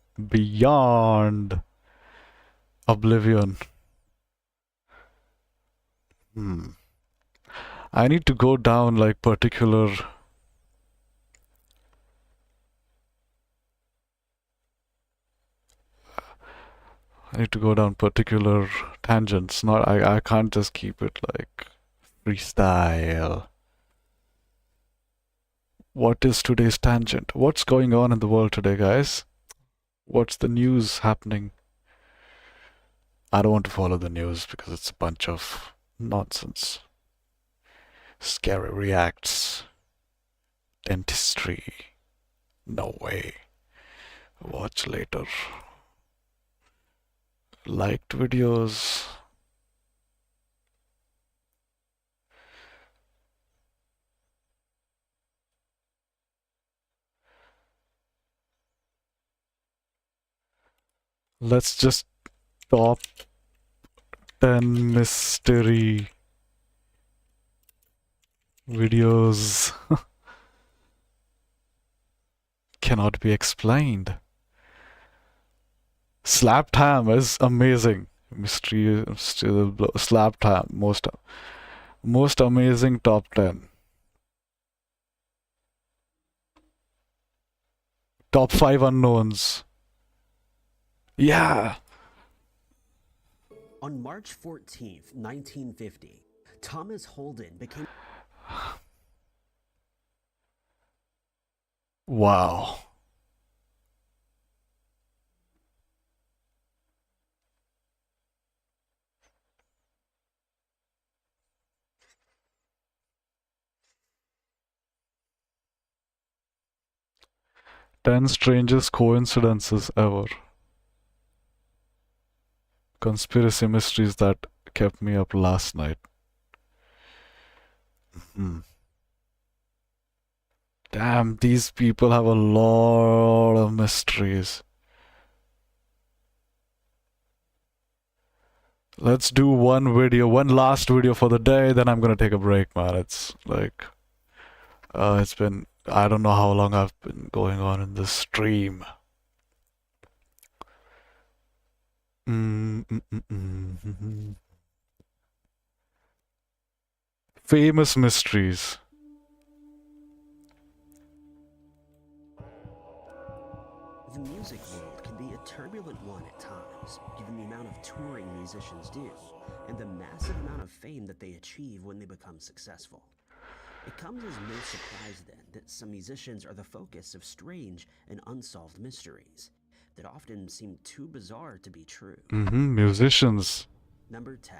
oblivion. I need to go down like particular. I need to go down particular tangents. Not I can't just keep it like freestyle. What is today's tangent? What's going on in the world today, guys? What's the news happening? I don't want to follow the news because it's a bunch of nonsense. Scary reacts. Dentistry. No way. Watch later. Liked videos. Let's just top 10 mystery videos. Cannot be explained. Slapped ham is amazing. Mystery still slapped ham. Most amazing top 10. Top 5 unknowns. Yeah. On March 14th, 1950, Thomas Holden became... Wow. Ten strangest coincidences ever. Conspiracy mysteries that kept me up last night. Damn, these people have a lot of mysteries. Let's do one last video for the day, then I'm gonna take a break, man. It's like, it's been, I don't know how long I've been going on in this stream. Famous mysteries. The music world can be a turbulent one at times, given the amount of touring musicians do, and the massive amount of fame that they achieve when they become successful. It comes as no surprise then that some musicians are the focus of strange and unsolved mysteries that often seem too bizarre to be true. Musicians. Number 10.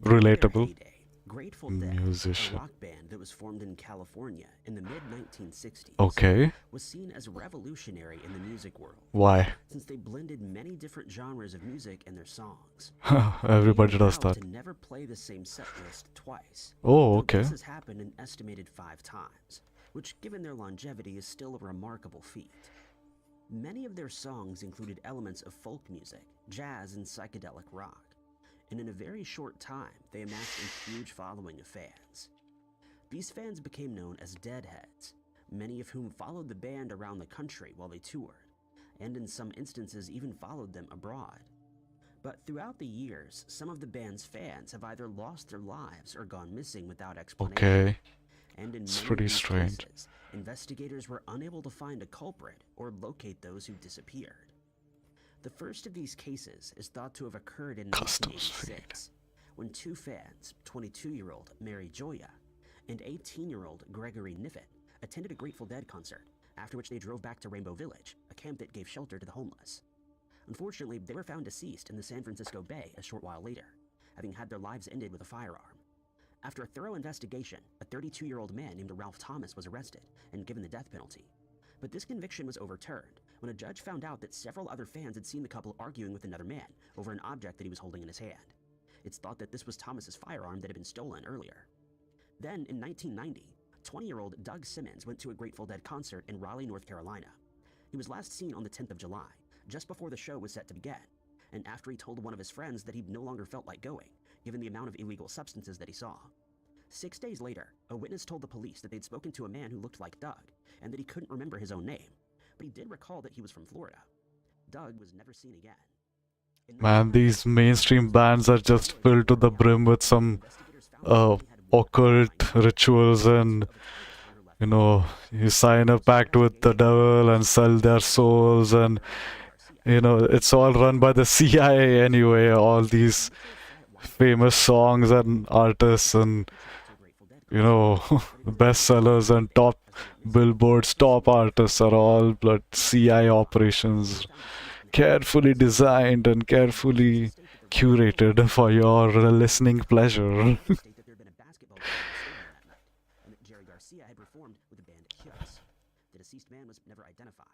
Relatable. Heyday, Grateful Dead, a rock band that was formed in California in the mid-1960s, Okay. was seen as revolutionary in the music world. Why? Since they blended many different genres of music in their songs. Everybody does that. To never play the same set list twice. Oh, okay. This has happened an estimated 5 times, which given their longevity is still a remarkable feat. Many of their songs included elements of folk music, jazz, and psychedelic rock. And in a very short time, they amassed a huge following of fans. These fans became known as Deadheads, many of whom followed the band around the country while they toured, and in some instances even followed them abroad. But throughout the years, some of the band's fans have either lost their lives or gone missing without explanation. Okay. And in It's many pretty of these strange. cases, investigators were unable to find a culprit or locate those who disappeared. The first of these cases is thought to have occurred in 1986, when 2 fans, 22-year-old Mary Joya and 18-year-old Gregory Niffet, attended a Grateful Dead concert, after which they drove back to Rainbow Village, a camp that gave shelter to the homeless. Unfortunately, they were found deceased in the San Francisco Bay a short while later, having had their lives ended with a firearm. After a thorough investigation, a 32-year-old man named Ralph Thomas was arrested and given the death penalty. But this conviction was overturned when a judge found out that several other fans had seen the couple arguing with another man over an object that he was holding in his hand. It's thought that this was Thomas's firearm that had been stolen earlier. Then, in 1990, 20-year-old Doug Simmons went to a Grateful Dead concert in Raleigh, North Carolina. He was last seen on the 10th of July, just before the show was set to begin, and after he told one of his friends that he no longer felt like going, given the amount of illegal substances that he saw. 6 days later, a witness told the police that they'd spoken to a man who looked like Doug, and that he couldn't remember his own name, but he did recall that he was from Florida. Doug was never seen again. Man, these mainstream bands are just filled to the brim with some occult rituals and, you know, you sign a pact with the devil and sell their souls, and, you know, it's all run by the CIA anyway, all these famous songs and artists and, you know, bestsellers and top billboards, top artists are all blood CIA operations, carefully designed and carefully curated for your listening pleasure. The deceased man was never identified.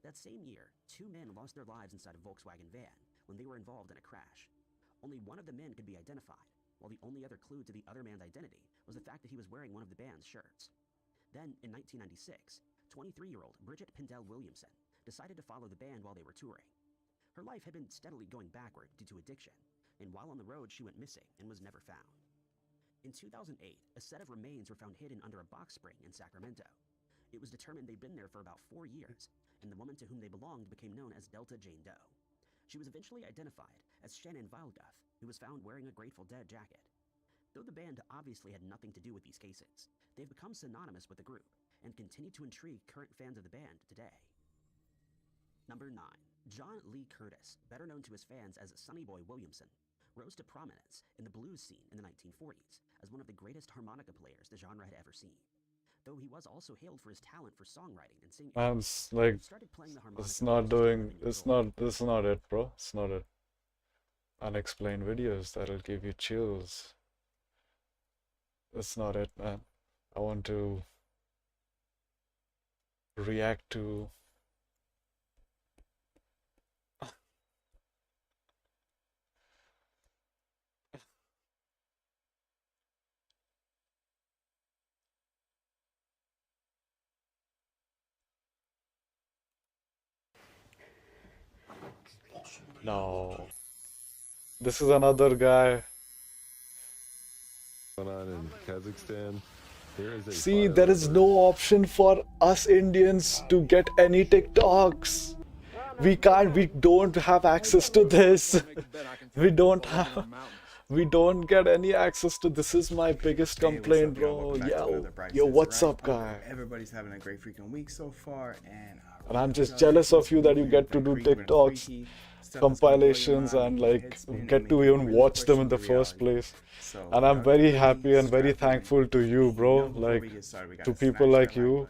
That same year, 2 men lost their lives inside a Volkswagen van when they were involved in a crash. Only one of the men could be identified, while the only other clue to the other man's identity was the fact that he was wearing one of the band's shirts. Then, in 1996, 23-year-old Bridget Pindell Williamson decided to follow the band while they were touring. Her life had been steadily going backward due to addiction, and while on the road, she went missing and was never found. In 2008, a set of remains were found hidden under a box spring in Sacramento. It was determined they'd been there for about 4 years, and the woman to whom they belonged became known as Delta Jane Doe. She was eventually identified as Shannon Vilduff, who was found wearing a Grateful Dead jacket. Though the band obviously had nothing to do with these cases, they've become synonymous with the group and continue to intrigue current fans of the band today. Number 9. John Lee Curtis, better known to his fans as Sonny Boy Williamson, rose to prominence in the blues scene in the 1940s as one of the greatest harmonica players the genre had ever seen. Though he was also hailed for his talent for songwriting and singing. Like, it's not doing, this is not it, bro. It's not it. Unexplained videos that'll give you chills. That's not it, man. I want to react to no. This is another guy. Going on in Kazakhstan. See, there is no option for us Indians to get any TikToks. We don't have access to this. We don't get any access to this. Is my biggest complaint, bro. Yo, what's up, guy? Everybody's having a great freaking week so far, and I'm just jealous of you that you get to do TikToks, compilations, and like get to even watch them in the first place. And I'm very happy and very thankful to you, bro. Like, to people like you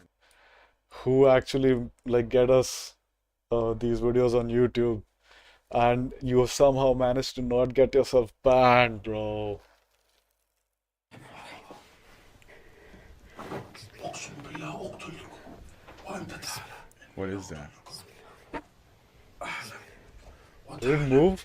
who actually like get us these videos on YouTube, and you somehow managed to not get yourself banned, bro. What is that? Did it move?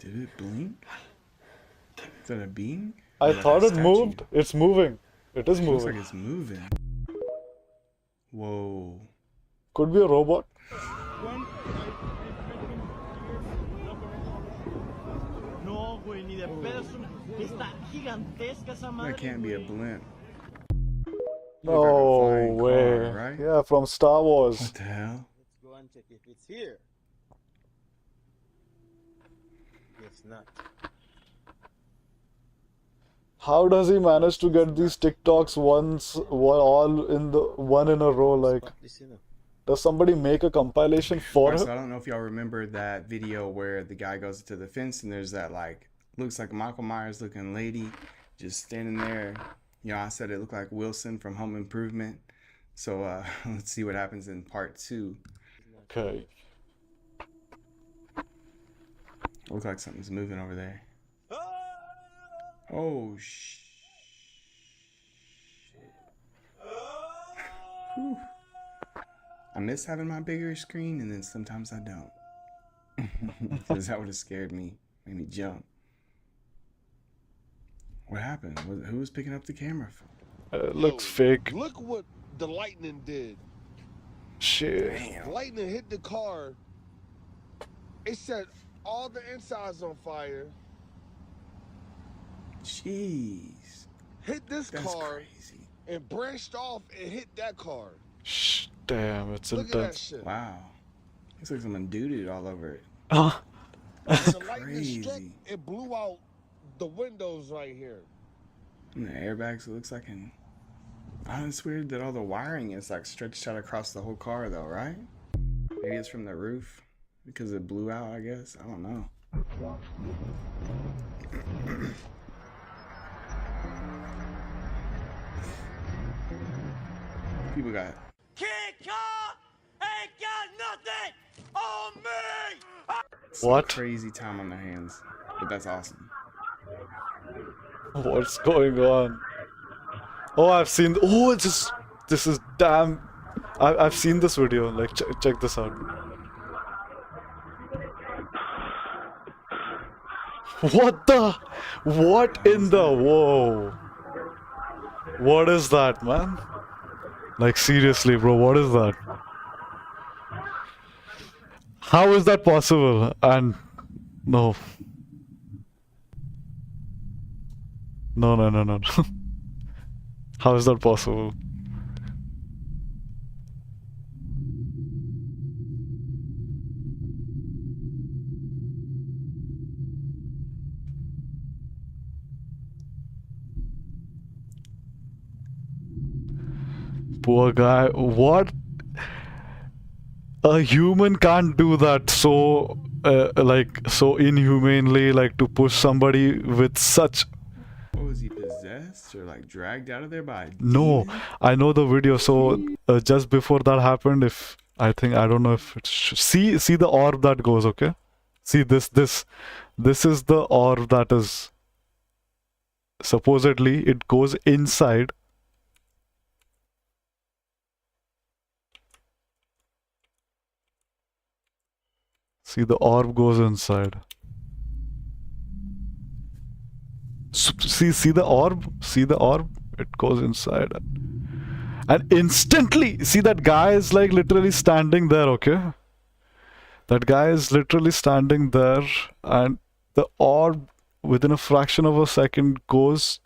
Did it blink? Is that a beam? I thought it moved. It's moving. It is moving. Looks like it's moving. Whoa. Could be a robot. That can't be a blimp. No way. Car, right? Yeah, from Star Wars. What the hell? Let's go and check if it's here. It's not. How does he manage to get these TikToks one in a row? Like, does somebody make a compilation for him? So I don't know if y'all remember that video where the guy goes to the fence and there's that like looks like Michael Myers looking lady just standing there. You know, I said it looked like Wilson from Home Improvement. So let's see what happens in part 2. Okay. Looks like something's moving over there. Oh shit. Whew. I miss having my bigger screen, and then sometimes I don't. Because that would have scared me, made me jump. What happened? Who was picking up the camera? It looks fake. Look what the lightning did. Shit. Damn. Lightning hit the car. It set all the insides on fire. Jeez. Hit this That's car crazy. and branched off and hit that car. Shh, damn, it's Look at that intense. shit. Wow. Looks like someone doo-dooed all over it. Oh. That's The lightning struck, crazy. it blew out the windows right here. And the airbags, it looks like an... Oh, it's weird that all the wiring is like stretched out across the whole car though, right? Maybe it's from the roof because it blew out, I guess. I don't know. People got... King Kong ain't got nothing on me! What? Crazy time on their hands. But that's awesome. What's going on? Oh, I've seen. Oh, this is damn. I've seen this video. Like, check this out. What the? What in the? Whoa. What is that, man? Like, seriously, bro, what is that? How is that possible? And no. No. How is that possible? Poor guy. What? A human can't do that so, like, so inhumanely, like, to push somebody with such... What was he, possessed or like dragged out of there by a No, demon? I know the video. So just before that happened, if I don't know if it's see the orb that goes. Okay, see this is the orb that is supposedly it goes inside. See, the orb goes inside. See the orb? See the orb? It goes inside. And instantly, see that guy is like literally standing there, okay? That guy is literally standing there and the orb within a fraction of a second goes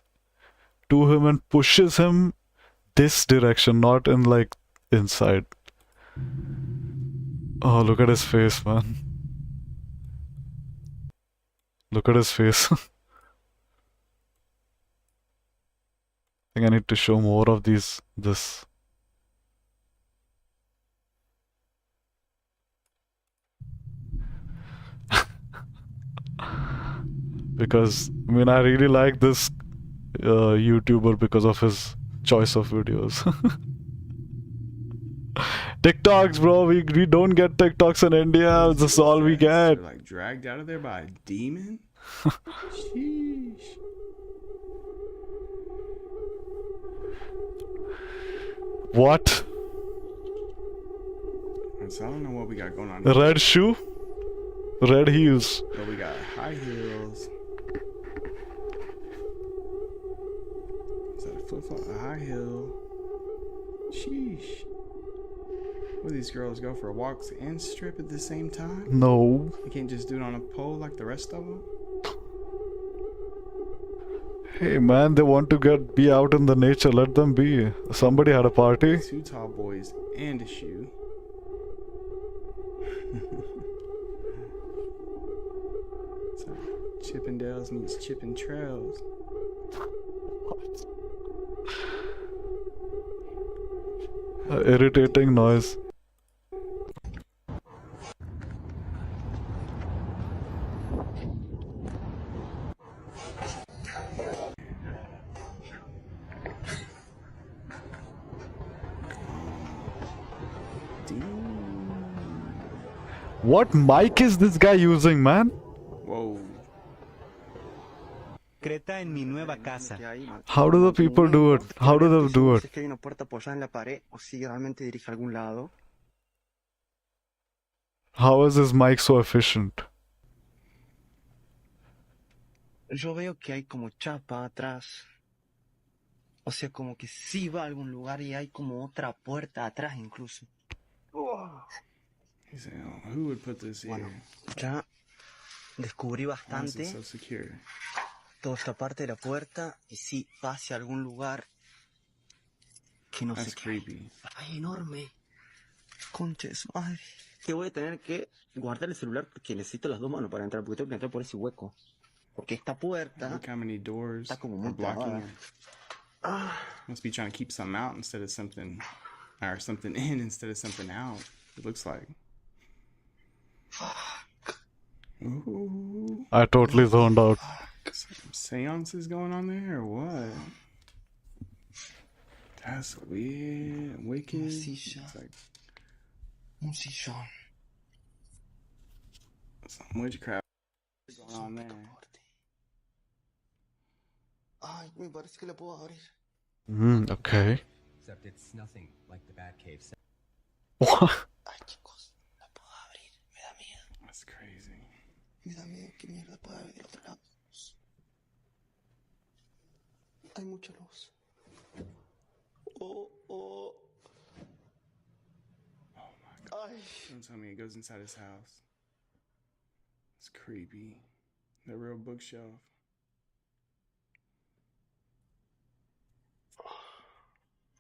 to him and pushes him this direction, not in like inside. Oh, look at his face, man. Look at his face. I think I need to show more of this. Because, I mean, I really like this YouTuber because of his choice of videos. TikToks, bro, we don't get TikToks in India. This is all we get. They're like dragged out of there by a demon? Sheesh. What? So I don't know what we got going on. Red shoe? Red heels. But we got high heels. Is that a flip flop? A high heel. Sheesh. Will these girls go for walks and strip at the same time? No. You can't just do it on a pole like the rest of them? Hey man, they want to be out in the nature. Let them be. Somebody had a party. 2 tall boys and a shoe. So, Chippendales meets Chippin' Trails. What? Irritating noise. What mic is this guy using, man? Whoa. Creta en mi nueva casa. How do the people do it? How do they do it? Es que hay una puerta apoyada en la pared o si realmente dirige a algún lado. How is his mic so efficient? Yo veo que hay como chapa atrás. O sea, como que sí va a algún lugar y hay como otra puerta atrás incluso. He's saying, oh, who would put this Bueno, here? ya descubrí Why is bastante it so secure? toda esta parte de la puerta y sí va hacia algún lugar que no sé qué hay. Ay, enorme. Concha de su madre. Que voy a tener que guardar el celular porque necesito las dos manos para entrar, porque tengo que entrar por ese hueco. Porque esta puerta Look how many doors está como are muy blocking trabada. it. Must be trying to keep something out instead of something, or something in instead of something out. It looks like. Ooh. I totally zoned out. Some seances going on there or what? That's weird. Wicked. It's like Un sillón. some witchcraft going on there. Ay, me parece que la puedo abrir. Okay. Except it's nothing like the Batcave. What? Ay, chicos, la puedo abrir. Me da miedo. That's crazy. Me da miedo que mierda pueda haber del otro lado. Hay mucha luz. Oh, oh. Oh my god. Don't tell me it goes inside his house. It's creepy. The real bookshelf.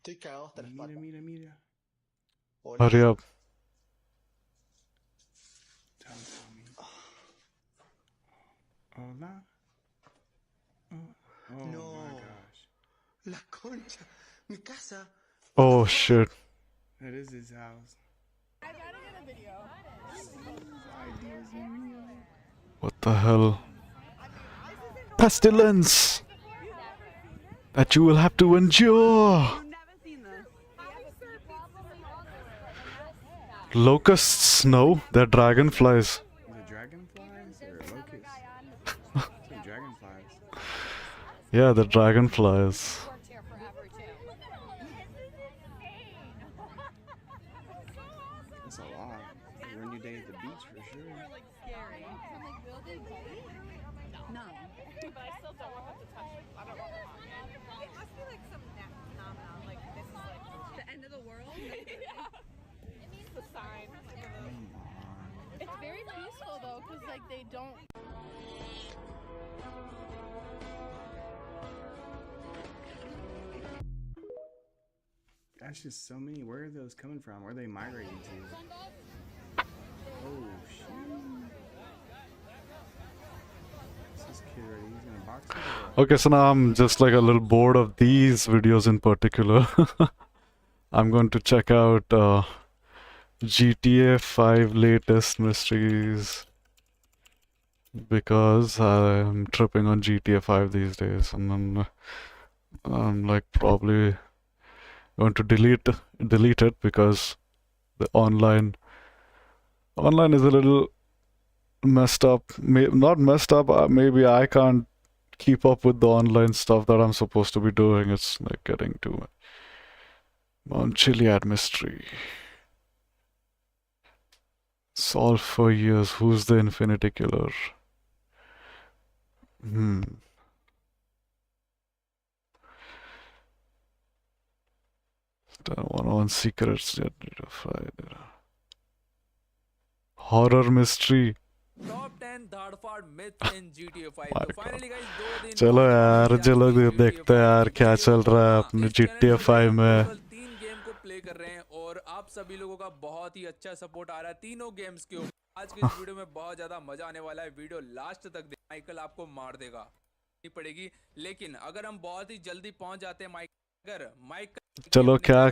Estoy cagado hasta la espalda. Mira. Hurry up. Tell me. Hola. Oh No. my gosh. La concha. Mi casa. Oh shit. That is his house. I gotta get a video. What the hell? Pestilence! That you will have to endure! Locusts, no, they're dragonflies. The dragonflies or locusts? Some dragonflies. Yeah, the dragonflies. That's a lot. Run your day at the beach for sure. Scary. I'm like, will they bite? No. But I still don't want them to touch it. I don't want them to. It must be like some phenomenon. Like, this is like the end of the world. Yeah. It means the sign. It's very peaceful though, because like they don't. That's just so many. Where are those coming from? Where are they migrating to? Oh, shit. This kid right, he's gonna box it or Okay, so now I'm just like a little bored of these videos in particular. I'm going to check out GTA 5 latest mysteries because I'm tripping on GTA 5 these days, and I'm like probably going to delete it because the online is a little messed up. Not messed up, maybe I can't keep up with the online stuff that I'm supposed to be doing. It's like getting too much. Mount Chiliad mystery. Solved for years. Who's the Infinity Killer? One secrets. Horror mystery. Top 10 धाड़फाड़ myths in GTA 5. तो finally guys 2 दिन चलो यार चलो देखते हैं यार क्या चल रहा है अपने GTA 5 में. 3 गेम को प्ले कर रहे हैं और आप सभी लोगों का बहुत ही अच्छा सपोर्ट आ रहा है तीनों गेम्स के ऊपर. आज के इस वीडियो में बहुत ज्यादा मजा आने वाला है. वीडियो लास्ट तक देखना. माइकल आपको मार देगा नहीं पड़ेगी, लेकिन अगर हम बहुत ही जल्दी पहुंच जाते हैं माइकल चलो क्या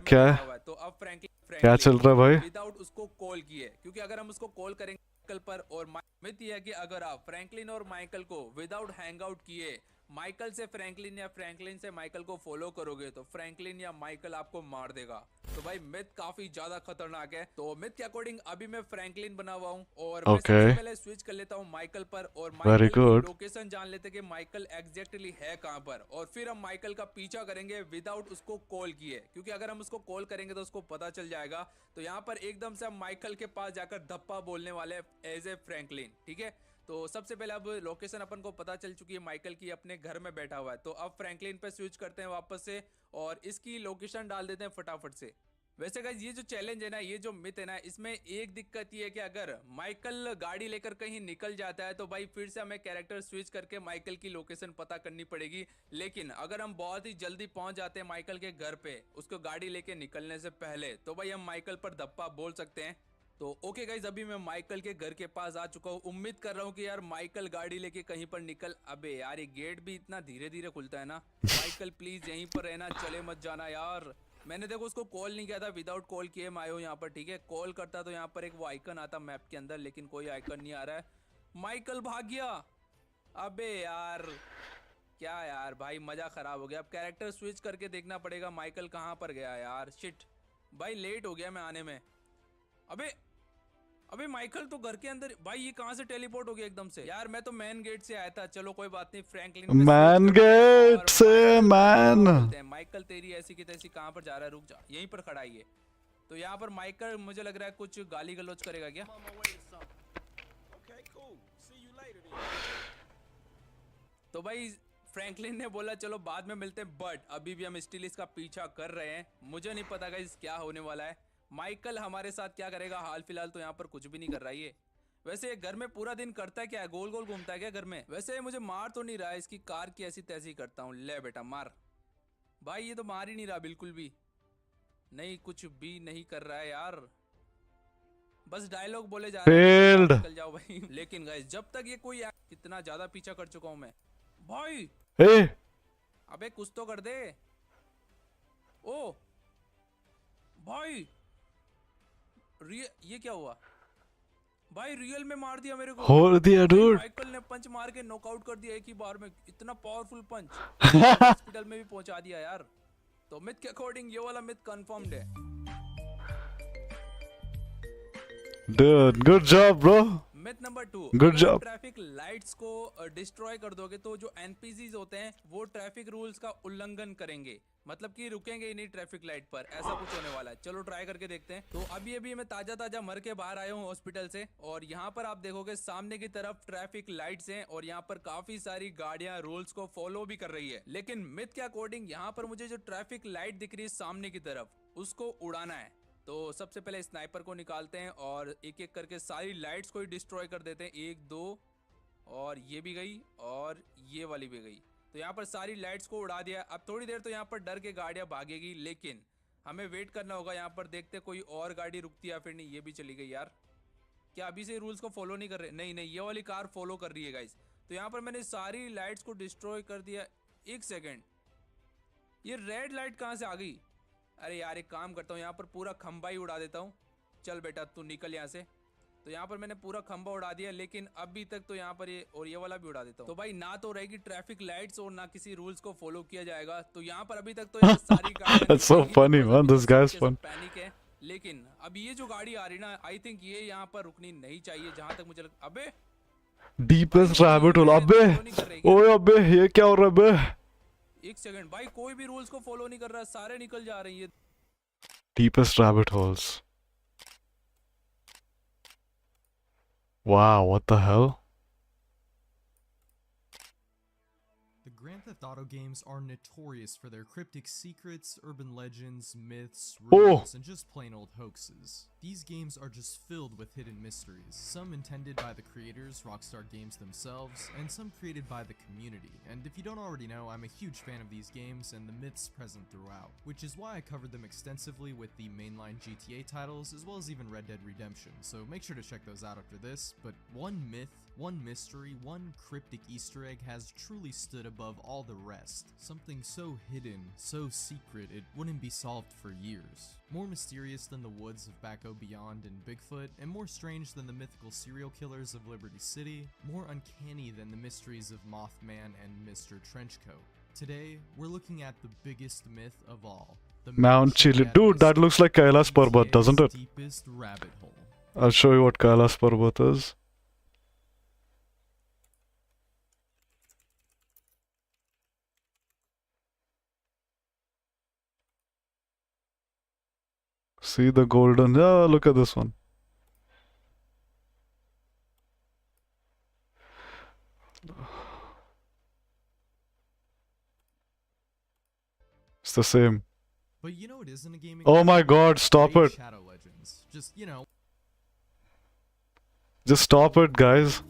तो अब फ्रैंकलिन क्या चल रहा है भाई? विदाउट उसको कॉल किए, क्योंकि अगर हम उसको कॉल करेंगे माइकल पर और मिथ यह है कि अगर आप फ्रैंकलिन और माइकल को विदाउट हैंग आउट किए माइकल से फ्रैंकलिन या फ्रैंकलिन से माइकल को फॉलो करोगे तो फ्रैंकलिन या माइकल आपको मार देगा. तो भाई मिथ काफी ज्यादा खतरनाक है. तो मिथ के अकॉर्डिंग अभी मैं फ्रैंकलिन बना हुआ हूँ और मैं सबसे पहले स्विच कर लेता हूँ माइकल पर और माइकल की लोकेशन जान लेते कि माइकल एग्जैक्टली है कहाँ पर, और फिर हम माइकल का पीछा करेंगे विदाउट उसको कॉल किए, क्योंकि अगर हम उसको कॉल करेंगे तो उसको पता चल जाएगा. तो यहाँ पर एकदम से हम माइकल के पास जाकर धप्पा बोलने वाले एज ए फ्रैंकलिन. ठीक है, तो सबसे पहले अब लोकेशन अपन को पता चल चुकी है माइकल की, अपने घर में बैठा हुआ है. तो अब फ्रैंकलिन पे स्विच करते हैं वापस से और इसकी लोकेशन डाल देते हैं फटाफट से. वैसे गाइस ये जो चैलेंज है ना, ये जो मिथ है ना, इसमें एक दिक्कत ये है कि अगर माइकल गाड़ी लेकर कहीं निकल जाता है तो भाई फिर से हमें कैरेक्टर स्विच करके माइकल की लोकेशन पता करनी पड़ेगी। लेकिन अगर हम बहुत ही जल्दी पहुंच जाते हैं माइकल के घर पे उसको गाड़ी लेके निकलने से पहले, तो भाई हम माइकल पर धप्पा बोल सकते हैं। तो ओके गाइज, अभी मैं माइकल के घर के पास आ चुका हूँ। उम्मीद कर रहा हूँ कि यार माइकल गाड़ी लेके कहीं पर निकल। अबे यार ये गेट भी इतना धीरे धीरे खुलता है ना। माइकल प्लीज यहीं पर रहना, चले मत जाना यार। मैंने देखो उसको कॉल नहीं किया था, विदाउट कॉल किए मैं आया हूँ यहाँ पर, ठीक है। कॉल करता तो यहाँ पर एक वो आइकन आता मैप के अंदर, लेकिन कोई आइकन नहीं आ रहा है। माइकल भाग गया। अबे यार क्या यार भाई, मजा खराब हो गया। अब कैरेक्टर स्विच करके देखना पड़ेगा माइकल कहाँ पर गया यार। शिट भाई, लेट हो गया मैं आने में। अबे अबे माइकल तो घर के अंदर। भाई ये कहाँ से टेलीपोर्ट हो गया एकदम से यार। मैं तो मैन गेट से आया था। चलो कोई बात नहीं, फ्रैंकलिन में मैन गेट से मैन। बोलते हैं माइकल तेरी ऐसी की तैसी कहाँ पर जा रहा है, रुक जा, यहीं पर खड़ा है ये। तो यहाँ पर माइकल मुझे लग रहा है कुछ गाली गलौज करेगा क्या। तो भाई फ्रैंकलिन ने बोला चलो बाद में मिलते हैं, बट अभी भी हम स्टिल इसका पीछा कर रहे हैं। मुझे नहीं पता गाइस क्या होने वाला है, माइकल हमारे साथ क्या करेगा। हाल फिलहाल तो यहाँ पर कुछ भी नहीं कर रहा है ये। वैसे घर में पूरा दिन करता है क्या है, गोल गोल घूमता है क्या घर में। वैसे मुझे मार तो नहीं रहा है, इसकी कार की ऐसी तैसी करता हूँ। ले बेटा मार। भाई ये तो मार ही नहीं रहा बिल्कुल भी, नहीं कुछ भी नहीं कर रहा है यार, बस डायलॉग बोले जा रहे हैं निकल जाओ भाई। लेकिन गाइस जब तक ये कोई कितना ज्यादा पीछा कर चुका हूं मैं भाई। अबे कुछ तो कर दे। ओ भाई ये क्या हुआ भाई, रियल में मार दिया मेरे को। हो दिया डूड। माइकल ने पंच मार के नॉकआउट कर दिया एक ही बार में, इतना पावरफुल पंच। हॉस्पिटल में भी पहुंचा दिया यार। तो मिथ के अकॉर्डिंग ये वाला मिथ कंफर्म्ड है। Dude, good job, bro. Myth number 2, Good job. Traffic lights को डिस्ट्रॉय कर दोगे तो जो एनपीसीज होते हैं वो ट्रैफिक रूल्स का उल्लंघन करेंगे, मतलब कि रुकेंगे ही नहीं ट्रैफिक लाइट पर। ऐसा कुछ होने वाला है, चलो ट्राई करके देखते हैं। तो अभी मैं ताजा मर के बाहर आया हूँ हॉस्पिटल से, और यहाँ पर आप देखोगे सामने की तरफ ट्रैफिक लाइट्स हैं और यहाँ पर काफी सारी गाड़ियां रूल्स को फॉलो भी कर रही है। लेकिन मिथ के अकॉर्डिंग यहाँ पर मुझे जो ट्रैफिक लाइट दिख रही है सामने की तरफ, उसको उड़ाना है। तो सबसे पहले स्नाइपर को निकालते हैं और एक एक करके सारी लाइट्स को ही डिस्ट्रॉय कर देते हैं। 1 2 और ये भी गई और ये वाली भी गई। तो यहाँ पर सारी लाइट्स को उड़ा दिया। अब थोड़ी देर तो यहाँ पर डर के गाड़ियाँ भागेगी, लेकिन हमें वेट करना होगा। यहाँ पर देखते कोई और गाड़ी रुकती है या फिर नहीं। ये भी चली गई यार। क्या अभी से रूल्स को फॉलो नहीं कर रहे? नहीं ये वाली कार फॉलो कर रही है गाइस। तो यहाँ पर मैंने सारी लाइट्स को डिस्ट्रॉय कर दिया। 1 सेकेंड, ये रेड लाइट कहाँ से आ गई? अरे यार एक काम करता हूँ, यहाँ पर पूरा खंबा ही उड़ा देता हूँ। चल बेटा तू निकल यहाँ से। तो यहाँ पर मैंने पूरा खंबा उड़ा दिया, लेकिन अभी तक तो यहाँ पर ये वाला भी उड़ा देता हूँ। तो भाई ना तो रहेगी ट्रैफिक लाइट्स और ना किसी रूल्स को फॉलो किया जाएगा। तो यहाँ पर अभी तक तो यार सारी That's so funny, man. This guy's fun. Panic है। लेकिन अब ये जो गाड़ी आ रही ना, आई थिंक ये यहाँ पर रुकनी नहीं चाहिए जहां तक मुझे अबे Deepest rabbit hole. अबे ओए अबे ये क्या हो रहा है बे? 1 सेकंड भाई, कोई भी रूल्स को फॉलो नहीं कर रहा, सारे निकल जा रहे हैं ये। Deepest rabbit holes. Wow, what the hell? The Grand Theft Auto games are notorious for their cryptic secrets, urban legends, myths, rumors, and just plain old hoaxes. These games are just filled with hidden mysteries, some intended by the creators, Rockstar Games themselves, and some created by the community. And if you don't already know, I'm a huge fan of these games and the myths present throughout, which is why I covered them extensively with the mainline GTA titles, as well as even Red Dead Redemption, so make sure to check those out after this. But one myth, one mystery, one cryptic Easter egg has truly stood above all the rest. Something so hidden, so secret, it wouldn't be solved for years. More mysterious than the woods of Back Beyond and Bigfoot, and more strange than the mythical serial killers of Liberty City, more uncanny than the mysteries of Mothman and Mr. Trenchcoat. Today, we're looking at the biggest myth of all. Mount Chili. Dude, that looks like Kailash Parbat, doesn't it? Deepest rabbit hole. I'll show you what Kailash Parbat is. See the golden. Yeah, look at this one. It's the same. But you know it isn't a gaming. Oh my god, stop Raid it. Shadow Legends. Just, you know. Just stop it, guys.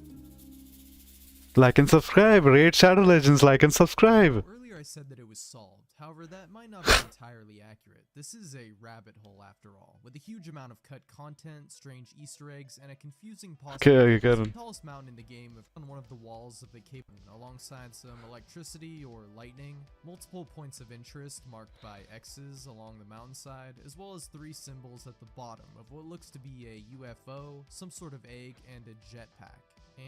Like and subscribe. Raid Shadow Legends, like and subscribe. Earlier I said that it was solved. However, that might not be entirely accurate. This is a rabbit hole after all, with a huge amount of cut content, strange Easter eggs, and a confusing Okay, I get the it. tallest mountain in the game on one of the walls of the cape, alongside some electricity or lightning, multiple points of interest marked by X's along the mountainside, as well as 3 symbols at the bottom of what looks to be a UFO, some sort of egg, and a jetpack.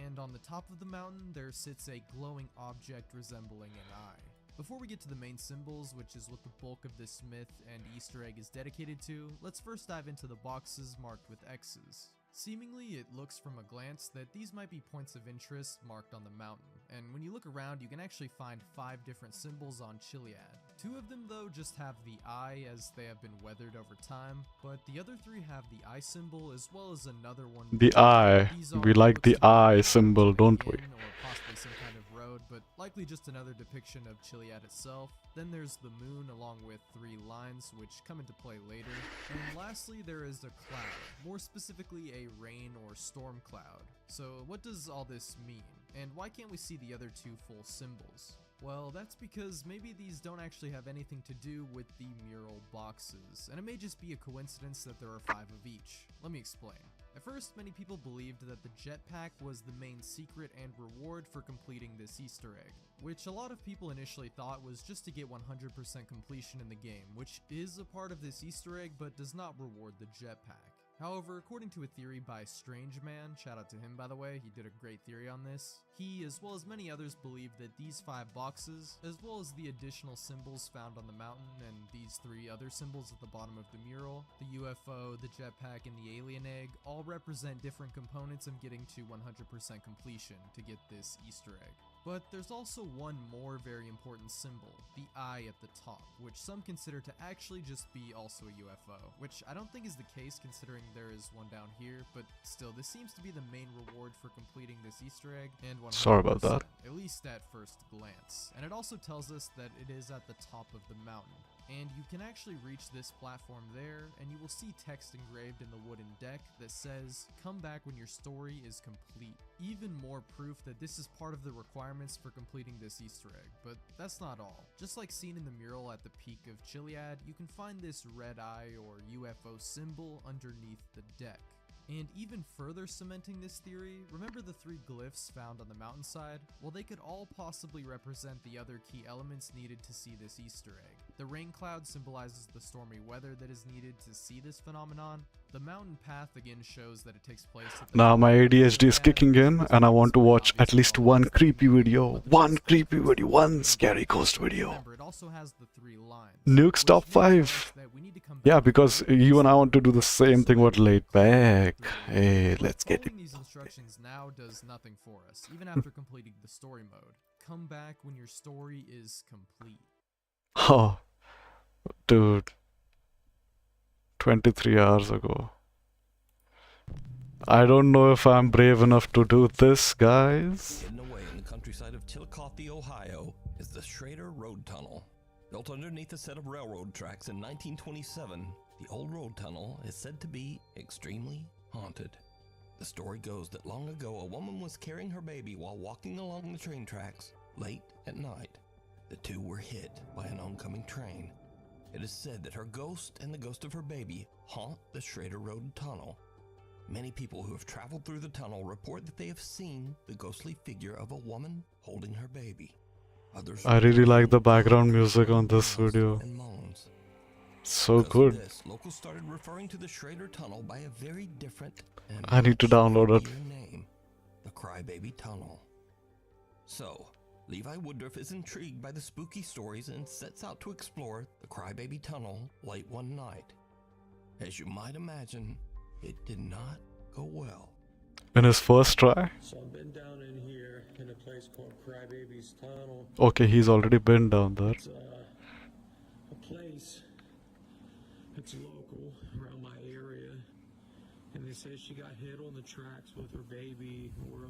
And on the top of the mountain, there sits a glowing object resembling an eye. Before we get to the main symbols, which is what the bulk of this myth and Easter egg is dedicated to, let's first dive into the boxes marked with X's. Seemingly, it looks from a glance that these might be points of interest marked on the mountain, and when you look around, you can actually find 5 different symbols on Chiliad. 2 of them, though, just have the eye as they have been weathered over time, but the other 3 have the eye symbol as well as another one. The eye. We like the eye symbol, don't we? Or possibly some kind of road, but likely just another depiction of Chiliad itself. Then there's the moon along with 3 lines, which come into play later. And lastly, there is a cloud, more specifically a rain or storm cloud. So what does all this mean? And why can't we see the other 2 full symbols? Well, that's because maybe these don't actually have anything to do with the mural boxes, and it may just be a coincidence that there are 5 of each. Let me explain. At first, many people believed that the jetpack was the main secret and reward for completing this Easter egg, which a lot of people initially thought was just to get 100% completion in the game, which is a part of this Easter egg but does not reward the jetpack. However, according to a theory by Strange Man, shout out to him by the way, he did a great theory on this, he, as well as many others, believe that these 5 boxes, as well as the additional symbols found on the mountain and these 3 other symbols at the bottom of the mural, the UFO, the jetpack, and the alien egg, all represent different components of getting to 100% completion to get this Easter egg. But there's also one more very important symbol, the eye at the top, which some consider to actually just be also a UFO, which I don't think is the case considering there is one down here, but still, this seems to be the main reward for completing this Easter egg, and 100%, sorry about that. At least at first glance. And it also tells us that it is at the top of the mountain. And you can actually reach this platform there, and you will see text engraved in the wooden deck that says, "Come back when your story is complete." Even more proof that this is part of the requirements for completing this Easter egg, but that's not all. Just like seen in the mural at the peak of Chiliad, you can find this red eye or UFO symbol underneath the deck. And even further cementing this theory, remember the 3 glyphs found on the mountainside? Well, they could all possibly represent the other key elements needed to see this Easter egg. The rain cloud symbolizes the stormy weather that is needed to see this phenomenon. The mountain path again shows that it takes place at the Now my ADHD is kicking in and I want to watch at least one creepy video. One scary ghost video. Remember, it also has the 3 lines. Nukes top 5. Yeah, because you and I want to do the same thing but laid back. Hey, let's get it. Following these instructions now does nothing for us, even after completing the story mode. Come back when your story is complete. Oh, dude. 23 hours ago. I don't know if I'm brave enough to do this, guys. Hidden away in the countryside of Chillicothe, Ohio, is the Schrader Road Tunnel. Built underneath a set of railroad tracks in 1927, the old road tunnel is said to be extremely haunted. The story goes that long ago a woman was carrying her baby while walking along the train tracks late at night. The 2 were hit by an oncoming train. It is said that her ghost and the ghost of her baby haunt the Schrader Road Tunnel. Many people who have traveled through the tunnel report that they have seen the ghostly figure of a woman holding her baby. Others I really like the background music on this video. So good. This, locals started referring to the Schrader Tunnel by a very different and I need to download it. name, the Crybaby Tunnel. So, Levi Woodruff is intrigued by the spooky stories and sets out to explore the Crybaby Tunnel late one night. As you might imagine, it did not go well. In his first try? So I've been down in here in a place called Crybaby's Tunnel. Okay, he's already been down there. It's a place that's local around my area, and they say she got hit on the tracks with her baby, or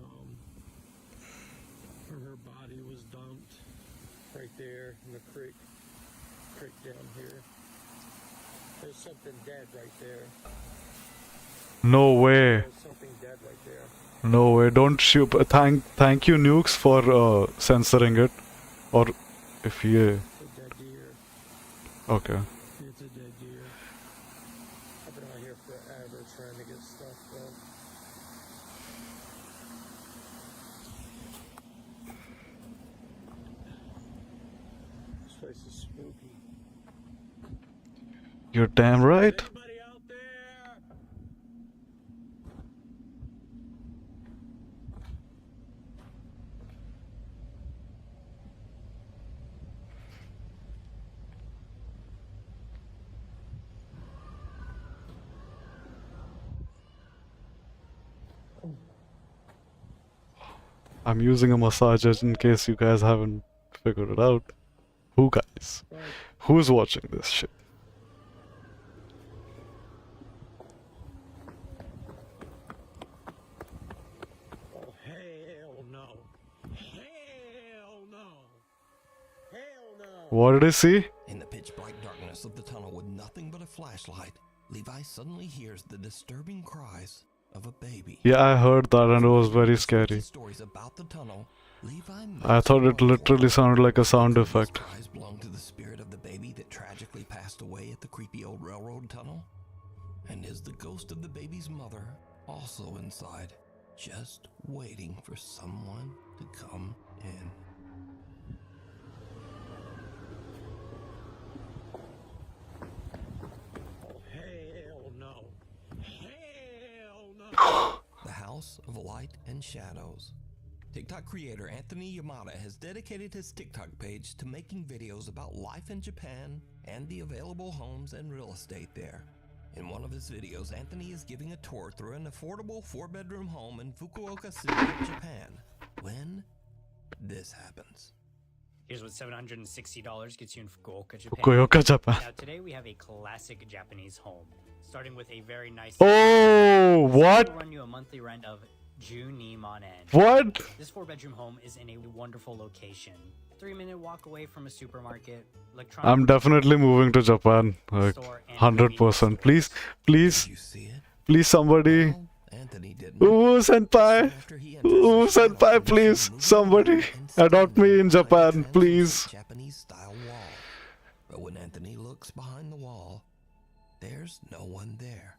her body was dumped right there in the creek down here. There's something dead right there. No way. There's something dead right there. No way. Don't shoot. Thank you, Nukes, for censoring it. Or if you. It's a dead deer. Okay. It's a dead deer. I've been out here forever trying to get stuff done. This place is spooky. You're damn right. I'm using a massager in case you guys haven't figured it out. Who guys? Who's watching this shit? Oh, hell no. Hell no. Hell no. What did I see? In the pitch black darkness of the tunnel with nothing but a flashlight, Levi suddenly hears the disturbing cries of a baby. Yeah, I heard that and it was very scary. Stories about the tunnel, Levi I thought it literally sounded like a sound effect. cries belong to the spirit of the baby that tragically passed away at the creepy old railroad tunnel. And is the ghost of the baby's mother also inside, just waiting for someone to come in? Hell no. Hell no. The House of Light and Shadows. TikTok creator Anthony Yamada has dedicated his TikTok page to making videos about life in Japan and the available homes and real estate there. In one of his videos, Anthony is giving a tour through an affordable 4-bedroom home in Fukuoka City, Japan, when this happens. Here's what $760 gets you in Fukuoka, Japan. Fukuoka, Japan. Now today we have a classic Japanese home, starting with a very nice. Oh, what? We'll run you a monthly rent of Junimanen. What? This 4-bedroom home is in a wonderful location. 3-minute walk away from a supermarket. I'm definitely moving to Japan. Like 100%. Please, please, somebody. Ooh, senpai. Ooh, senpai, please. Somebody adopt me in Japan, please. Japanese style wall. But when Anthony looks behind the wall, there's no one there.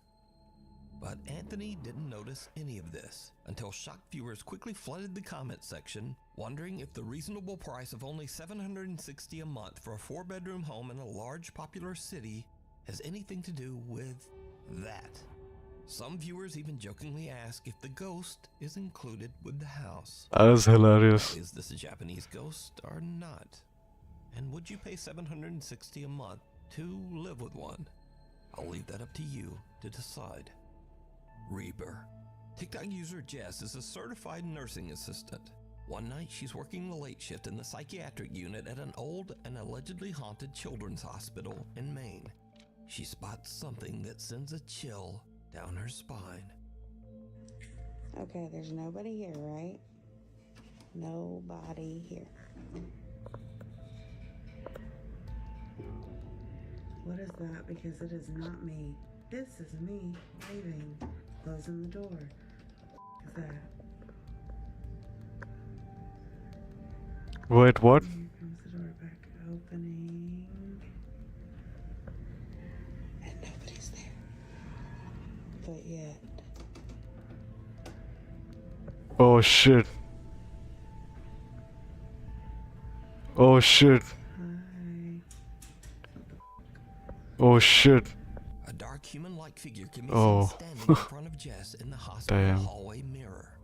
But Anthony didn't notice any of this until shocked viewers quickly flooded the comment section, wondering if the reasonable price of only $760 a month for a 4-bedroom home in a large popular city has anything to do with that. Some viewers even jokingly ask if the ghost is included with the house. That is hilarious. Is this a Japanese ghost or not? And would you pay $760 a month to live with one? I'll leave that up to you to decide. Reber. TikTok user Jess is a certified nursing assistant. One night, she's working the late shift in the psychiatric unit at an old and allegedly haunted children's hospital in Maine. She spots something that sends a chill down her spine. Okay, there's nobody here, right? Nobody here. What is that? Because it is not me. This is me leaving, closing the door. What is that? Wait, what? Here comes the door back opening. And nobody's there. But yet. Oh shit. Oh shit. Oh shit. A dark human-like figure can be Oh. seen standing in front of Jess in the hospital Damn. hallway mirror.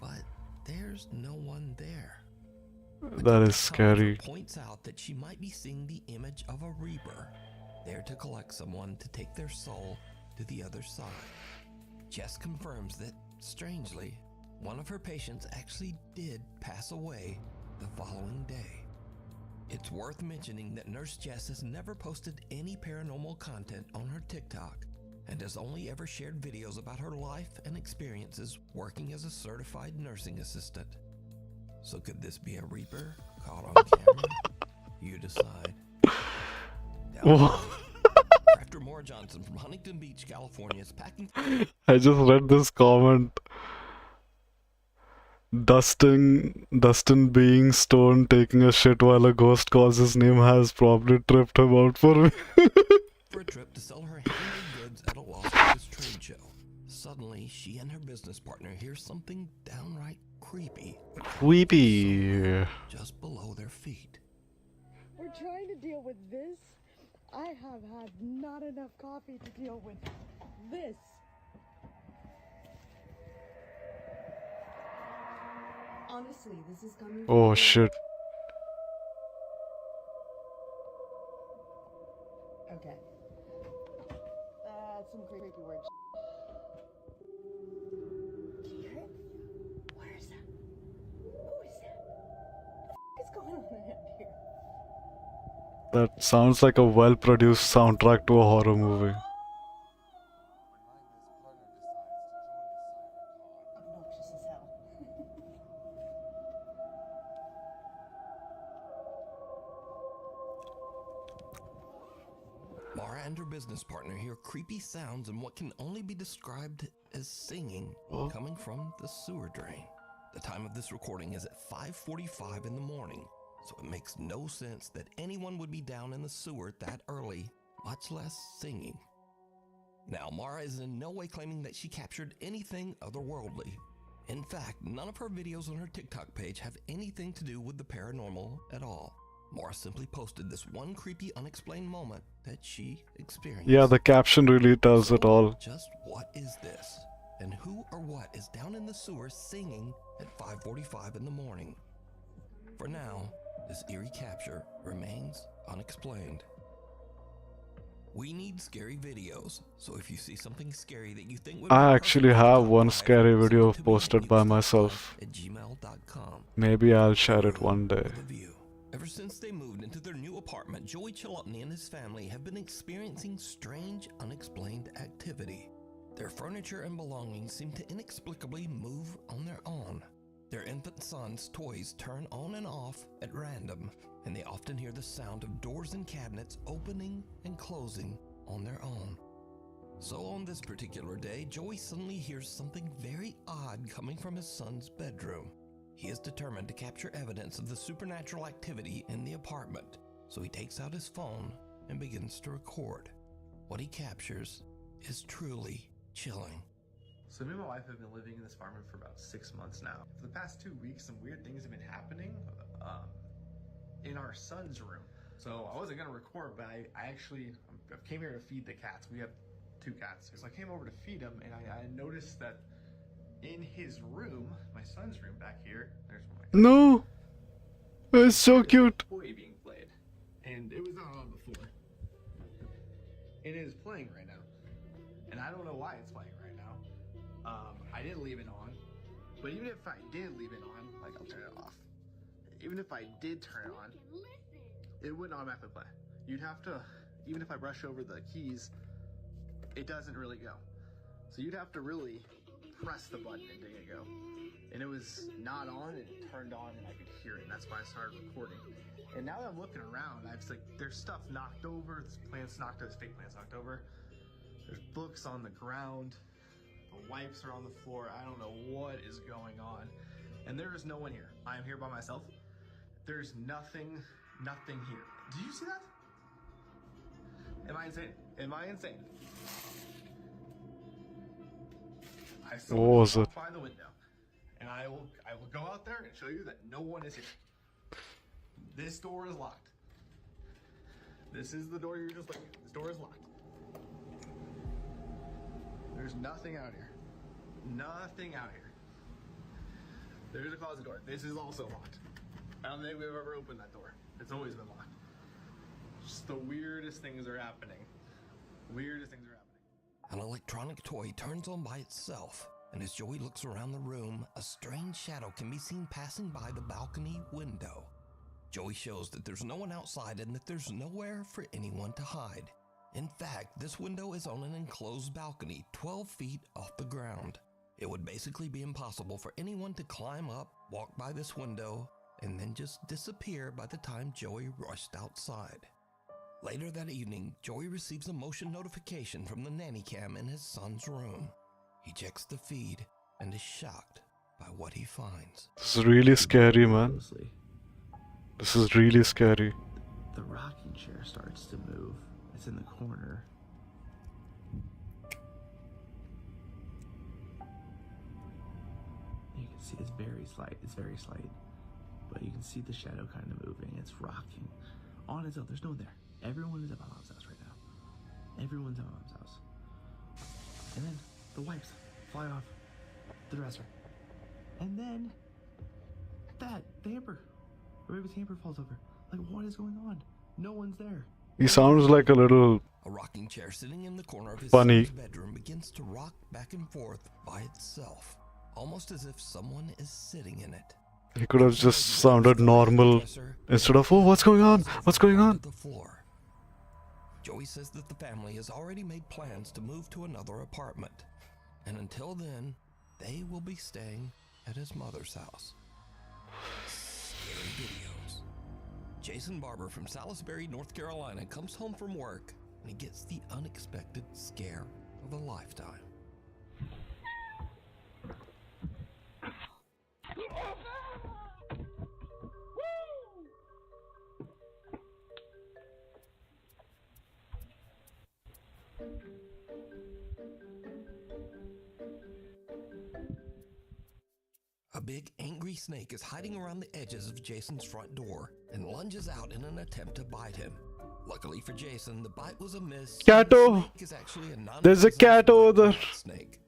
But there's no one there. That is scary. Points out that she might be seeing the image of a Reaper, there to collect someone to take their soul to the other side. Jess confirms that, strangely, one of her patients actually did pass away the following day. It's worth mentioning that Nurse Jess has never posted any paranormal content on her TikTok and has only ever shared videos about her life and experiences working as a certified nursing assistant. So could this be a Reaper caught on camera? You decide. After more John Johnson from Huntington Beach, California is packing... I just read this comment. Dustin being stoned taking a shit while a ghost calls his name has probably tripped him out for for a trip to sell her handmade goods at a Las Vegas trade show. Suddenly, she and her business partner hear something downright creepy. Creepy. Just below their feet. We're trying to deal with this. I have had not enough coffee to deal with this. Honestly, this is coming. Oh shit. Okay. That's some creepy word. Do you hear it? Where is that? Who is that? What is going on around here? That sounds like a well-produced soundtrack to a horror movie. Obnoxious as hell. Mara and her business partner hear creepy sounds and what can only be described as singing coming from the sewer drain. The time of this recording is at 5:45 in the morning, so it makes no sense that anyone would be down in the sewer that early, much less singing. Now, Mara is in no way claiming that she captured anything otherworldly. In fact, none of her videos on her TikTok page have anything to do with the paranormal at all. Mara simply posted this one creepy, unexplained moment that she experienced. Yeah, the caption really tells it all. Just what is this? And who or what is down in the sewer singing at 5:45 in the morning? For now, this eerie capture remains unexplained. We need scary videos, so if you see something scary that you think would I actually have one scary video posted by myself. at gmail.com. Maybe I'll share it one day. Ever since they moved into their new apartment, Joey Chalotny and his family have been experiencing strange, unexplained activity. Their furniture and belongings seem to inexplicably move on their own. Their infant son's toys turn on and off at random, and they often hear the sound of doors and cabinets opening and closing on their own. So on this particular day, Joey suddenly hears something very odd coming from his son's bedroom. He is determined to capture evidence of the supernatural activity in the apartment, so he takes out his phone and begins to record. What he captures is truly chilling. So me and my wife have been living in this apartment for about 6 months now. For the past 2 weeks, some weird things have been happening in our son's room. So I wasn't gonna record, but I came here to feed the cats. We have 2 cats. So I came over to feed them, and I noticed that in his room, my son's room back here, there's one of my No! It's so cute! toy being played. And it was not on before. It is playing right now. And I don't know why it's playing right now. I didn't leave it on. But even if I did leave it on, like I'll turn it off. Even if I did turn it on, it wouldn't automatically play. You'd have to, even if I brush over the keys, it doesn't really go. So you'd have to really press the button and make it go. And it was not on, and it turned on, and I could hear it, and that's why I started recording. And now that I'm looking around, I was like, there's stuff knocked over, there's plants knocked over, there's fake plants knocked over. There's books on the ground, the wipes are on the floor, I don't know what is going on. And there is no one here. I am here by myself. There's nothing here. Did you see that? Am I insane? Am I insane? I saw What was it? by the window, and I will go out there and show you that no one is here. This door is locked. This is the door you're just looking at. This door is locked. There's nothing out here. Nothing out here. There's a closet door. This is also locked. I don't think we've ever opened that door. It's always been locked. Just the weirdest things are happening. Weirdest things are happening. An electronic toy turns on by itself, and as Joey looks around the room, a strange shadow can be seen passing by the balcony window. Joey shows that there's no one outside and that there's nowhere for anyone to hide. In fact, this window is on an enclosed balcony 12 feet off the ground. It would basically be impossible for anyone to climb up, walk by this window, and then just disappear by the time Joey rushed outside. Later that evening, Joey receives a motion notification from the nanny cam in his son's room. He checks the feed and is shocked by what he finds. This is really scary, man. This is really scary. The rocking chair starts to move. It's in the corner. You can see it's very slight. But you can see the shadow kind of moving. It's rocking on its own. There's no one there. Everyone is at my mom's house right now. Everyone's at my mom's house. And then the wipes fly off the dresser. And then the hamper. The baby's hamper falls over. Like, what is going on? No one's there. He sounds like a little A rocking chair sitting in the corner of his funny. son's bedroom begins to rock back and forth by itself, almost as if someone is sitting in it. He could have just sounded normal instead of, oh, what's going on? What's going on? The floor. Joey says that the family has already made plans to move to another apartment, and until then, they will be staying at his mother's house. Scary videos. Jason Barber from Salisbury, North Carolina comes home from work and he gets the unexpected scare of a lifetime. A big angry snake is hiding around the edges of Jason's front door and lunges out in an attempt to bite him. Luckily for Jason, the bite was a miss. Cato! There's a cat over there. Snake.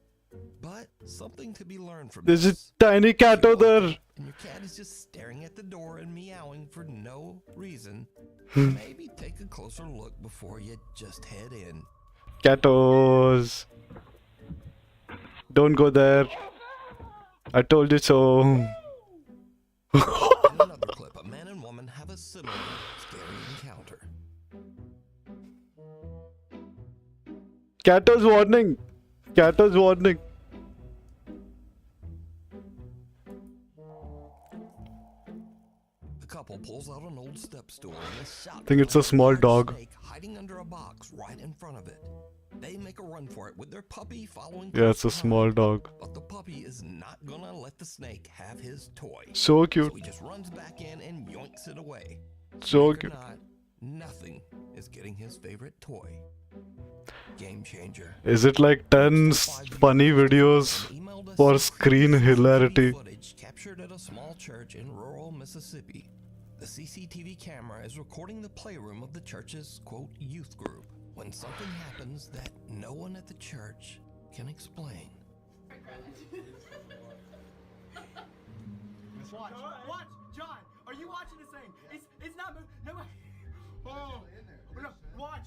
But something to be learned from There's a this. tiny cat over there. And your cat is just staring at the door and meowing for no reason. Hmm. Maybe take a closer look before you just head in. Catos. Don't go there. I told you so. In another clip, a man and woman have a similar scary encounter. Catos warning. Catos warning. The couple pulls out an old step stool and is shocked. I think it's a small dog. Snake hiding under a box right in front of it. They make a run for it with their puppy following. Yeah, it's a small dog. But the puppy is not gonna let the snake have his toy. So cute. So he just runs back in and yoinks it away. So Believe it or cute. not, nothing is getting his favorite toy. Game changer. Is it like 10 funny videos for screen hilarity? Footage captured at a small church in rural Mississippi. The CCTV camera is recording the playroom of the church's, quote, youth group when something happens that no one at the church can explain. Watch, John. Are you watching this thing? It's not. No. Oh, no. Watch.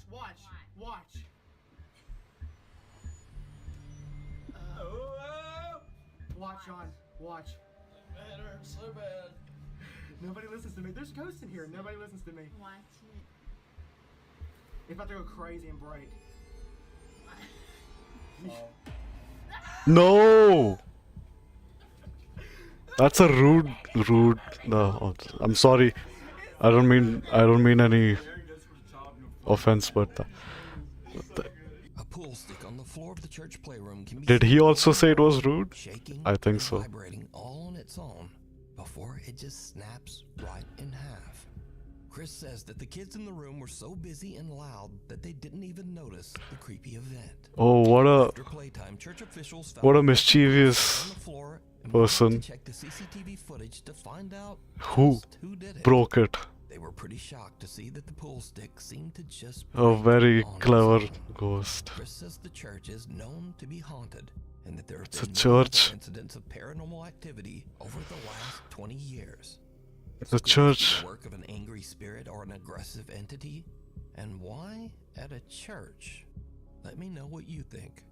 Watch, John. Watch. It hurts so bad. Nobody listens to me. There's ghosts in here. Nobody listens to me. Watch it. It's about to go crazy and break. No! That's a rude. No, I'm sorry. I don't mean any offense, but A pool stick on the floor of the church playroom can be did he seen also say it was rude? shaking I think and so. vibrating all on its own before it just snaps right in half. Chris says that the kids in the room were so busy and loud that they didn't even notice the creepy event. Oh, After playtime, church officials found what a on mischievous the floor and person went to check the CCTV footage to find out who just who did it. broke it. They were pretty shocked to see that the pool stick seemed to just A break very on its clever own. ghost. Chris says the church is known to be haunted and that there have It's a been church. incidents of paranormal activity over the last 20 years. It's a church. The work of an angry spirit or an aggressive entity? And why at a church? Let me know what you think.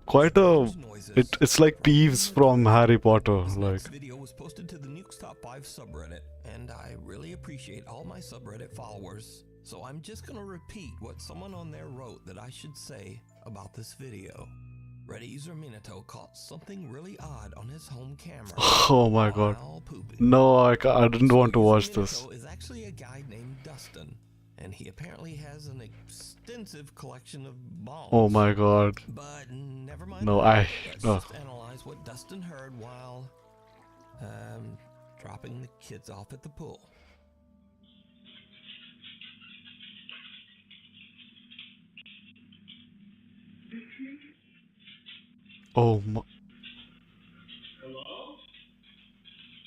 Quite a. It's like Peeves from Harry Potter. Like, This video was posted to the Nukes Top 5 subreddit, and I really appreciate all my subreddit followers, so I'm just gonna repeat what someone on there wrote that I should say about this video. Reddit user Minato caught something really odd on his home camera. oh my god. No, I didn't want to watch this. Minato is actually a guy named Dustin. and he apparently has an extensive collection of bombs. Oh my god. But never mind. No, Let's no. just analyze what Dustin heard while dropping the kids off at the pool. Oh my.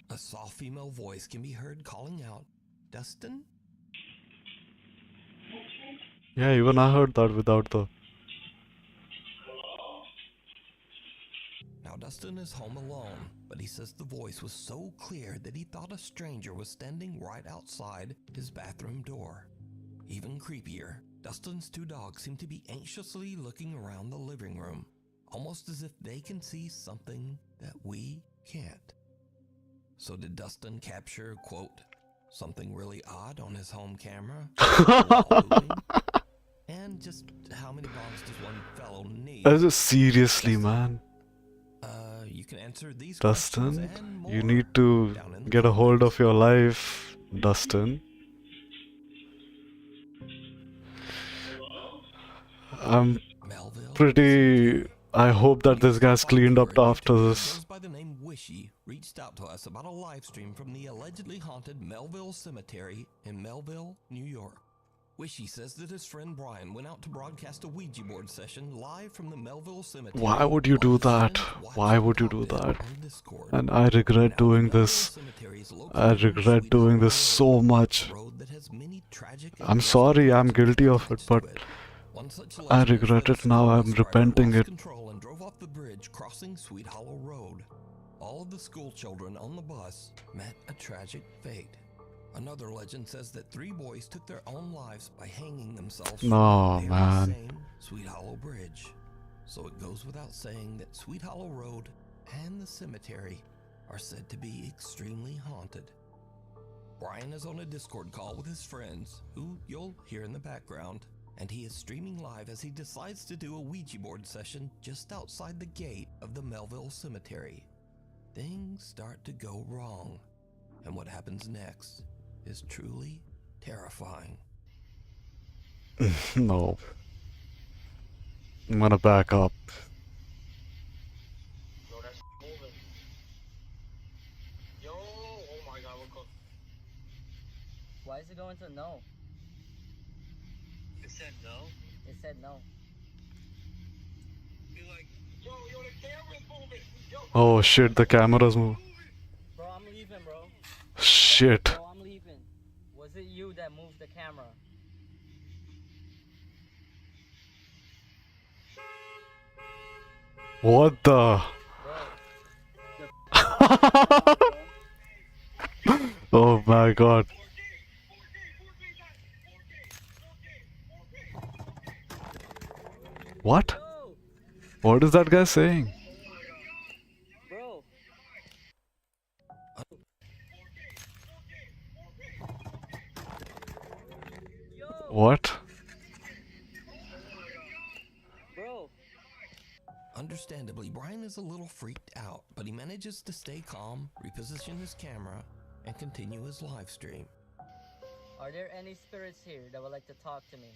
A soft female voice can be heard calling out, "Dustin?" Yeah, even I heard that without the. Now Dustin is home alone, but he says the voice was so clear that he thought a stranger was standing right outside his bathroom door. Even creepier, Dustin's two dogs seem to be anxiously looking around the living room, almost as if they can see something that we can't. So did Dustin capture, quote, something really odd on his home camera? And just how many bombs does one fellow need? Seriously, man. You can answer these Dustin, you need to get a hold of your life, Dustin. I'm pretty. I hope that this guy's cleaned up after this. By the name Wishy reached out to us about a live stream from the allegedly haunted Melville Cemetery in Melville, New York. Wishy says that his friend Brian went out to broadcast a Ouija board session live from the Melville Cemetery. Why would you do that? Why would you do that? And I regret doing this. I regret doing this so much. I'm sorry, I'm guilty of it, but I regret it now. I'm repenting it. And drove off the bridge crossing Sweet Hollow Road. All of the school children on the bus met a tragic fate. Another legend says that 3 boys took their own lives by hanging themselves No, from man. the same Sweet Hollow Bridge. So it goes without saying that Sweet Hollow Road and the cemetery are said to be extremely haunted. Brian is on a Discord call with his friends, who you'll hear in the background, and he is streaming live as he decides to do a Ouija board session just outside the gate of the Melville Cemetery. Things start to go wrong, and what happens next is truly terrifying. No. I'm gonna back up. Bro, that's moving. Yo, oh my god, we're close. Why is it going to no? It said no? It said no. Be like, yo, the camera's moving. Yo. Oh shit, the camera's moving. Bro, I'm leaving, bro. Shit. Bro, I'm leaving. Was it you that moved the camera? What the? Oh my god. What? What is that guy saying? Bro. What? Bro. Understandably, Brian is a little freaked out, but he manages to stay calm, reposition his camera, and continue his live stream. Are there any spirits here that would like to talk to me?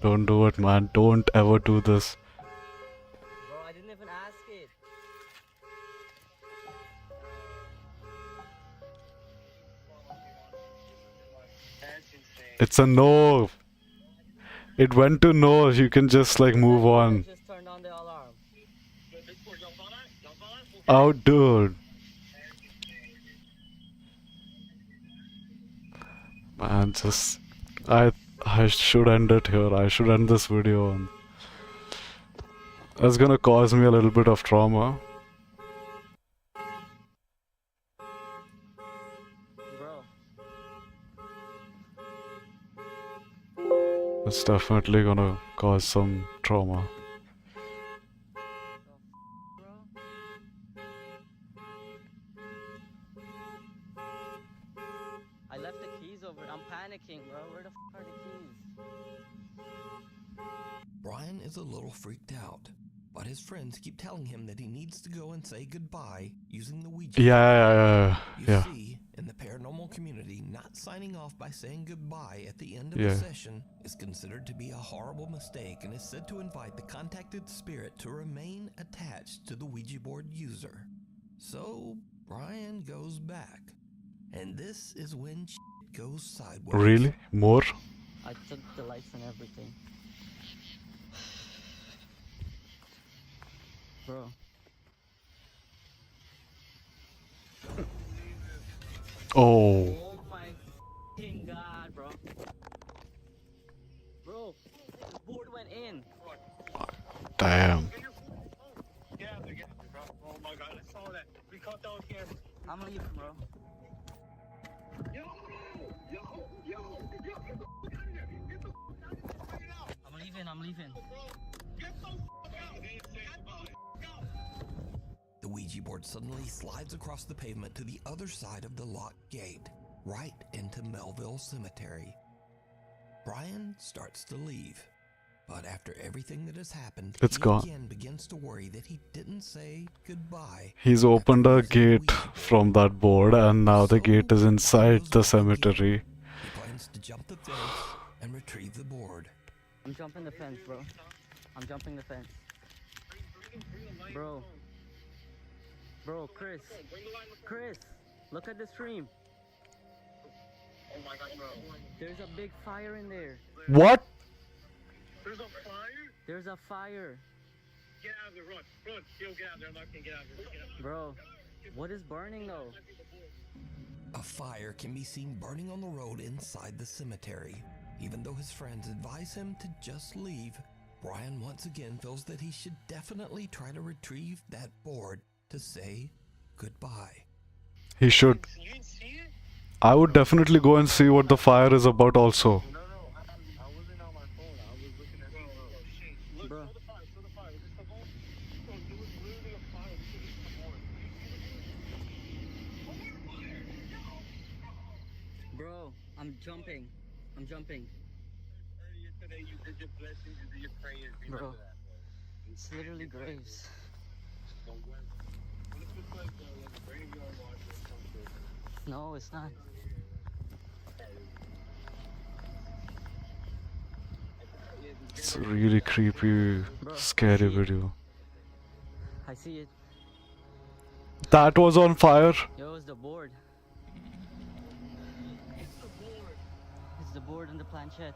Don't do it, man. Don't ever do this. Bro, I didn't even ask it. It's a no. It went to no. You can just like move on. Just turned on the alarm. Oh, dude. Man, just I should end it here. I should end this video. And that's gonna cause me a little bit of trauma. It's definitely gonna cause some trauma. I left the keys over. I'm panicking, bro. Where the f are the keys? Brian is a little freaked out, but his friends keep telling him that he needs to go and say goodbye using the Ouija board. Yeah. You see, in the paranormal paranormal community, not signing off by saying goodbye at the end of Yeah. a session is considered to be a horrible mistake and is said to invite the contacted spirit to remain attached to the Ouija board user. So Brian goes back, and this is when shit goes sideways. Really? More? I took the lights and everything. Bro. Oh, Oh my fucking god, bro. Bro, the board went in. damn. Get out there, bro. Oh my god, I saw that. We caught that on camera. I'm leaving, bro. Yo, yo, yo, yo, get the fuck out of here. Get the fuck out of here. Bring it out. I'm leaving. Get the fuck out. Get the fuck out. The Ouija board suddenly slides across the pavement to the other side of the locked gate, right into Melville Cemetery. Brian starts to leave, but after everything that has happened, It's he gone. again begins to worry that he didn't say goodbye. He's opened a gate from that board and now the gate is inside the cemetery. He plans to jump the fence and retrieve the board. I'm jumping the fence, bro. I'm jumping the fence. Bro. Bro, Chris. Chris, look at the stream. Oh my god, bro. There's a big fire in there. What? There's a fire? There's a fire. Get out of there, run. Run. Yo, get out there. I'm not gonna get out of there. Get out. Bro, what is burning though? A fire can be seen burning on the road inside the cemetery. Even though his friends advise him to just leave, Brian once again feels that he should definitely try to retrieve that board to say goodbye. He should. You didn't see it? I would definitely go and see what the fire is about also. No, I wasn't on my phone. I was looking at oh shit. Look, Bro. show the fire, show the fire. Is this the board? Bro, there was literally a fire. This is the board. Bro, I'm jumping. I'm jumping. Earlier today, you did your blessings, you did your prayers. Bro, Remember that, bro. it's literally graves. Don't worry. What if it's like a graveyard watch or something? No, it's not. It's a really creepy, scary video. I see it. That was on fire? Yo, it's the board. It's the board and the planchette.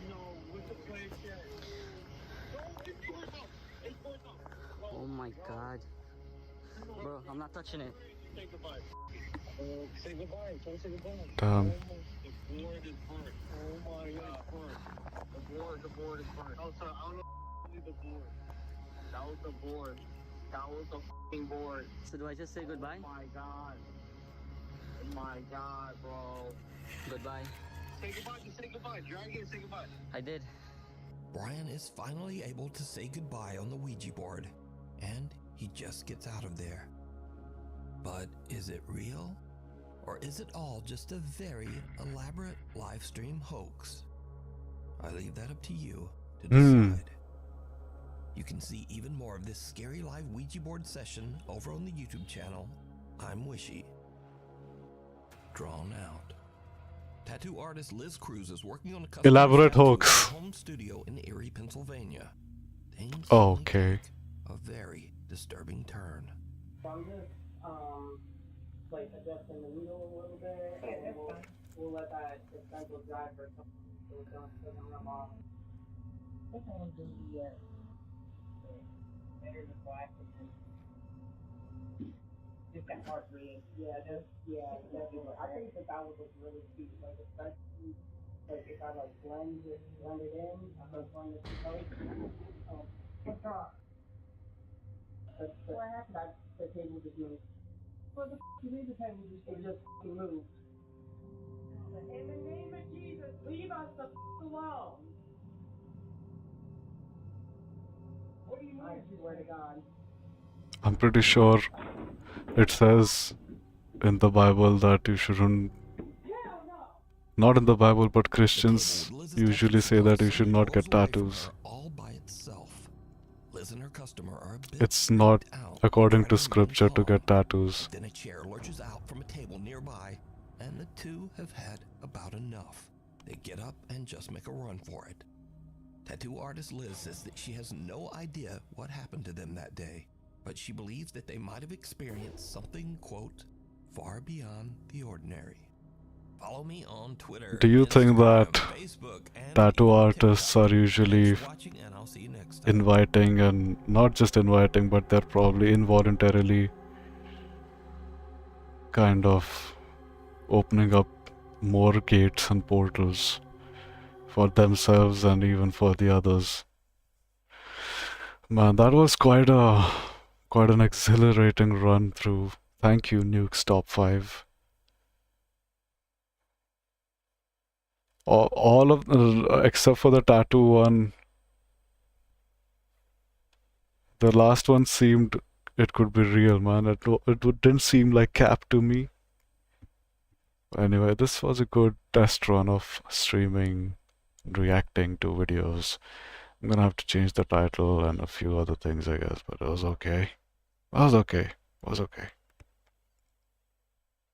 No, with the planchette. Don't get yours up. It's yours up. Oh my god. Bro, I'm not touching it. Say goodbye. Say goodbye. Don't say goodbye. Damn. The board is burnt. Oh my god. The board is burnt. Oh, sorry, I don't know the board. That was the board. That was the fucking board. So do I just say goodbye? Oh my god. Oh my god, bro. Goodbye. Say goodbye. Just say goodbye. Drag it and say goodbye. I did. Brian is finally able to say goodbye on the Ouija board, and he just gets out of there. But is it real? Or is it all just a very elaborate live stream hoax? I leave that up to you to decide. You can see even more of this scary live Ouija board session over on the YouTube channel, I'm Wishy. Drawn out. Tattoo artist Liz Cruz is working on a custom Elaborate tattoo hoax. at her home studio in Erie, Pennsylvania. Things Okay. take a very disturbing turn. So I'm just like adjusting the needle a little bit, and we'll let that stencil dry for a couple so it doesn't rub off. I think I want to do the better the black and just that heart rate. Yeah, definitely. I think that would look really cute, like especially like if I like blend it in, I like blend the two colors. Oh, what's wrong? What happened? The table just moved. Well, the you leave the table just moved. In the name of Jesus, leave us the alone. What do you mean? I swear to God. I'm pretty sure it says in the Bible that you shouldn't. Not in the Bible, but Christians usually say that you should not get tattoos. All by itself. Liz and her customer are a bit It's not freaked out, according try to remain scripture to calm. get tattoos. Then a chair lurches out from a table nearby, and the two have had about enough. They get up and just make a run for it. Tattoo artist Liz says that she has no idea what happened to them that day, but she believes that they might have experienced something, quote, far beyond the ordinary. Follow me on Twitter, Do you think Instagram, that Facebook, and tattoo even artists TikTok. are usually Thanks for watching, and I'll see you next time. inviting, and not just inviting, but they're probably involuntarily kind of opening up more gates and portals for themselves and even for the others? Man, that was quite an exhilarating run through. Thank you, Nukes Top 5. All of except for the tattoo one, the last one seemed it could be real, man. It didn't seem like cap to me. Anyway, this was a good test run of streaming, reacting to videos. I'm gonna have to change the title and a few other things, I guess, but it was okay. It was okay. It was okay.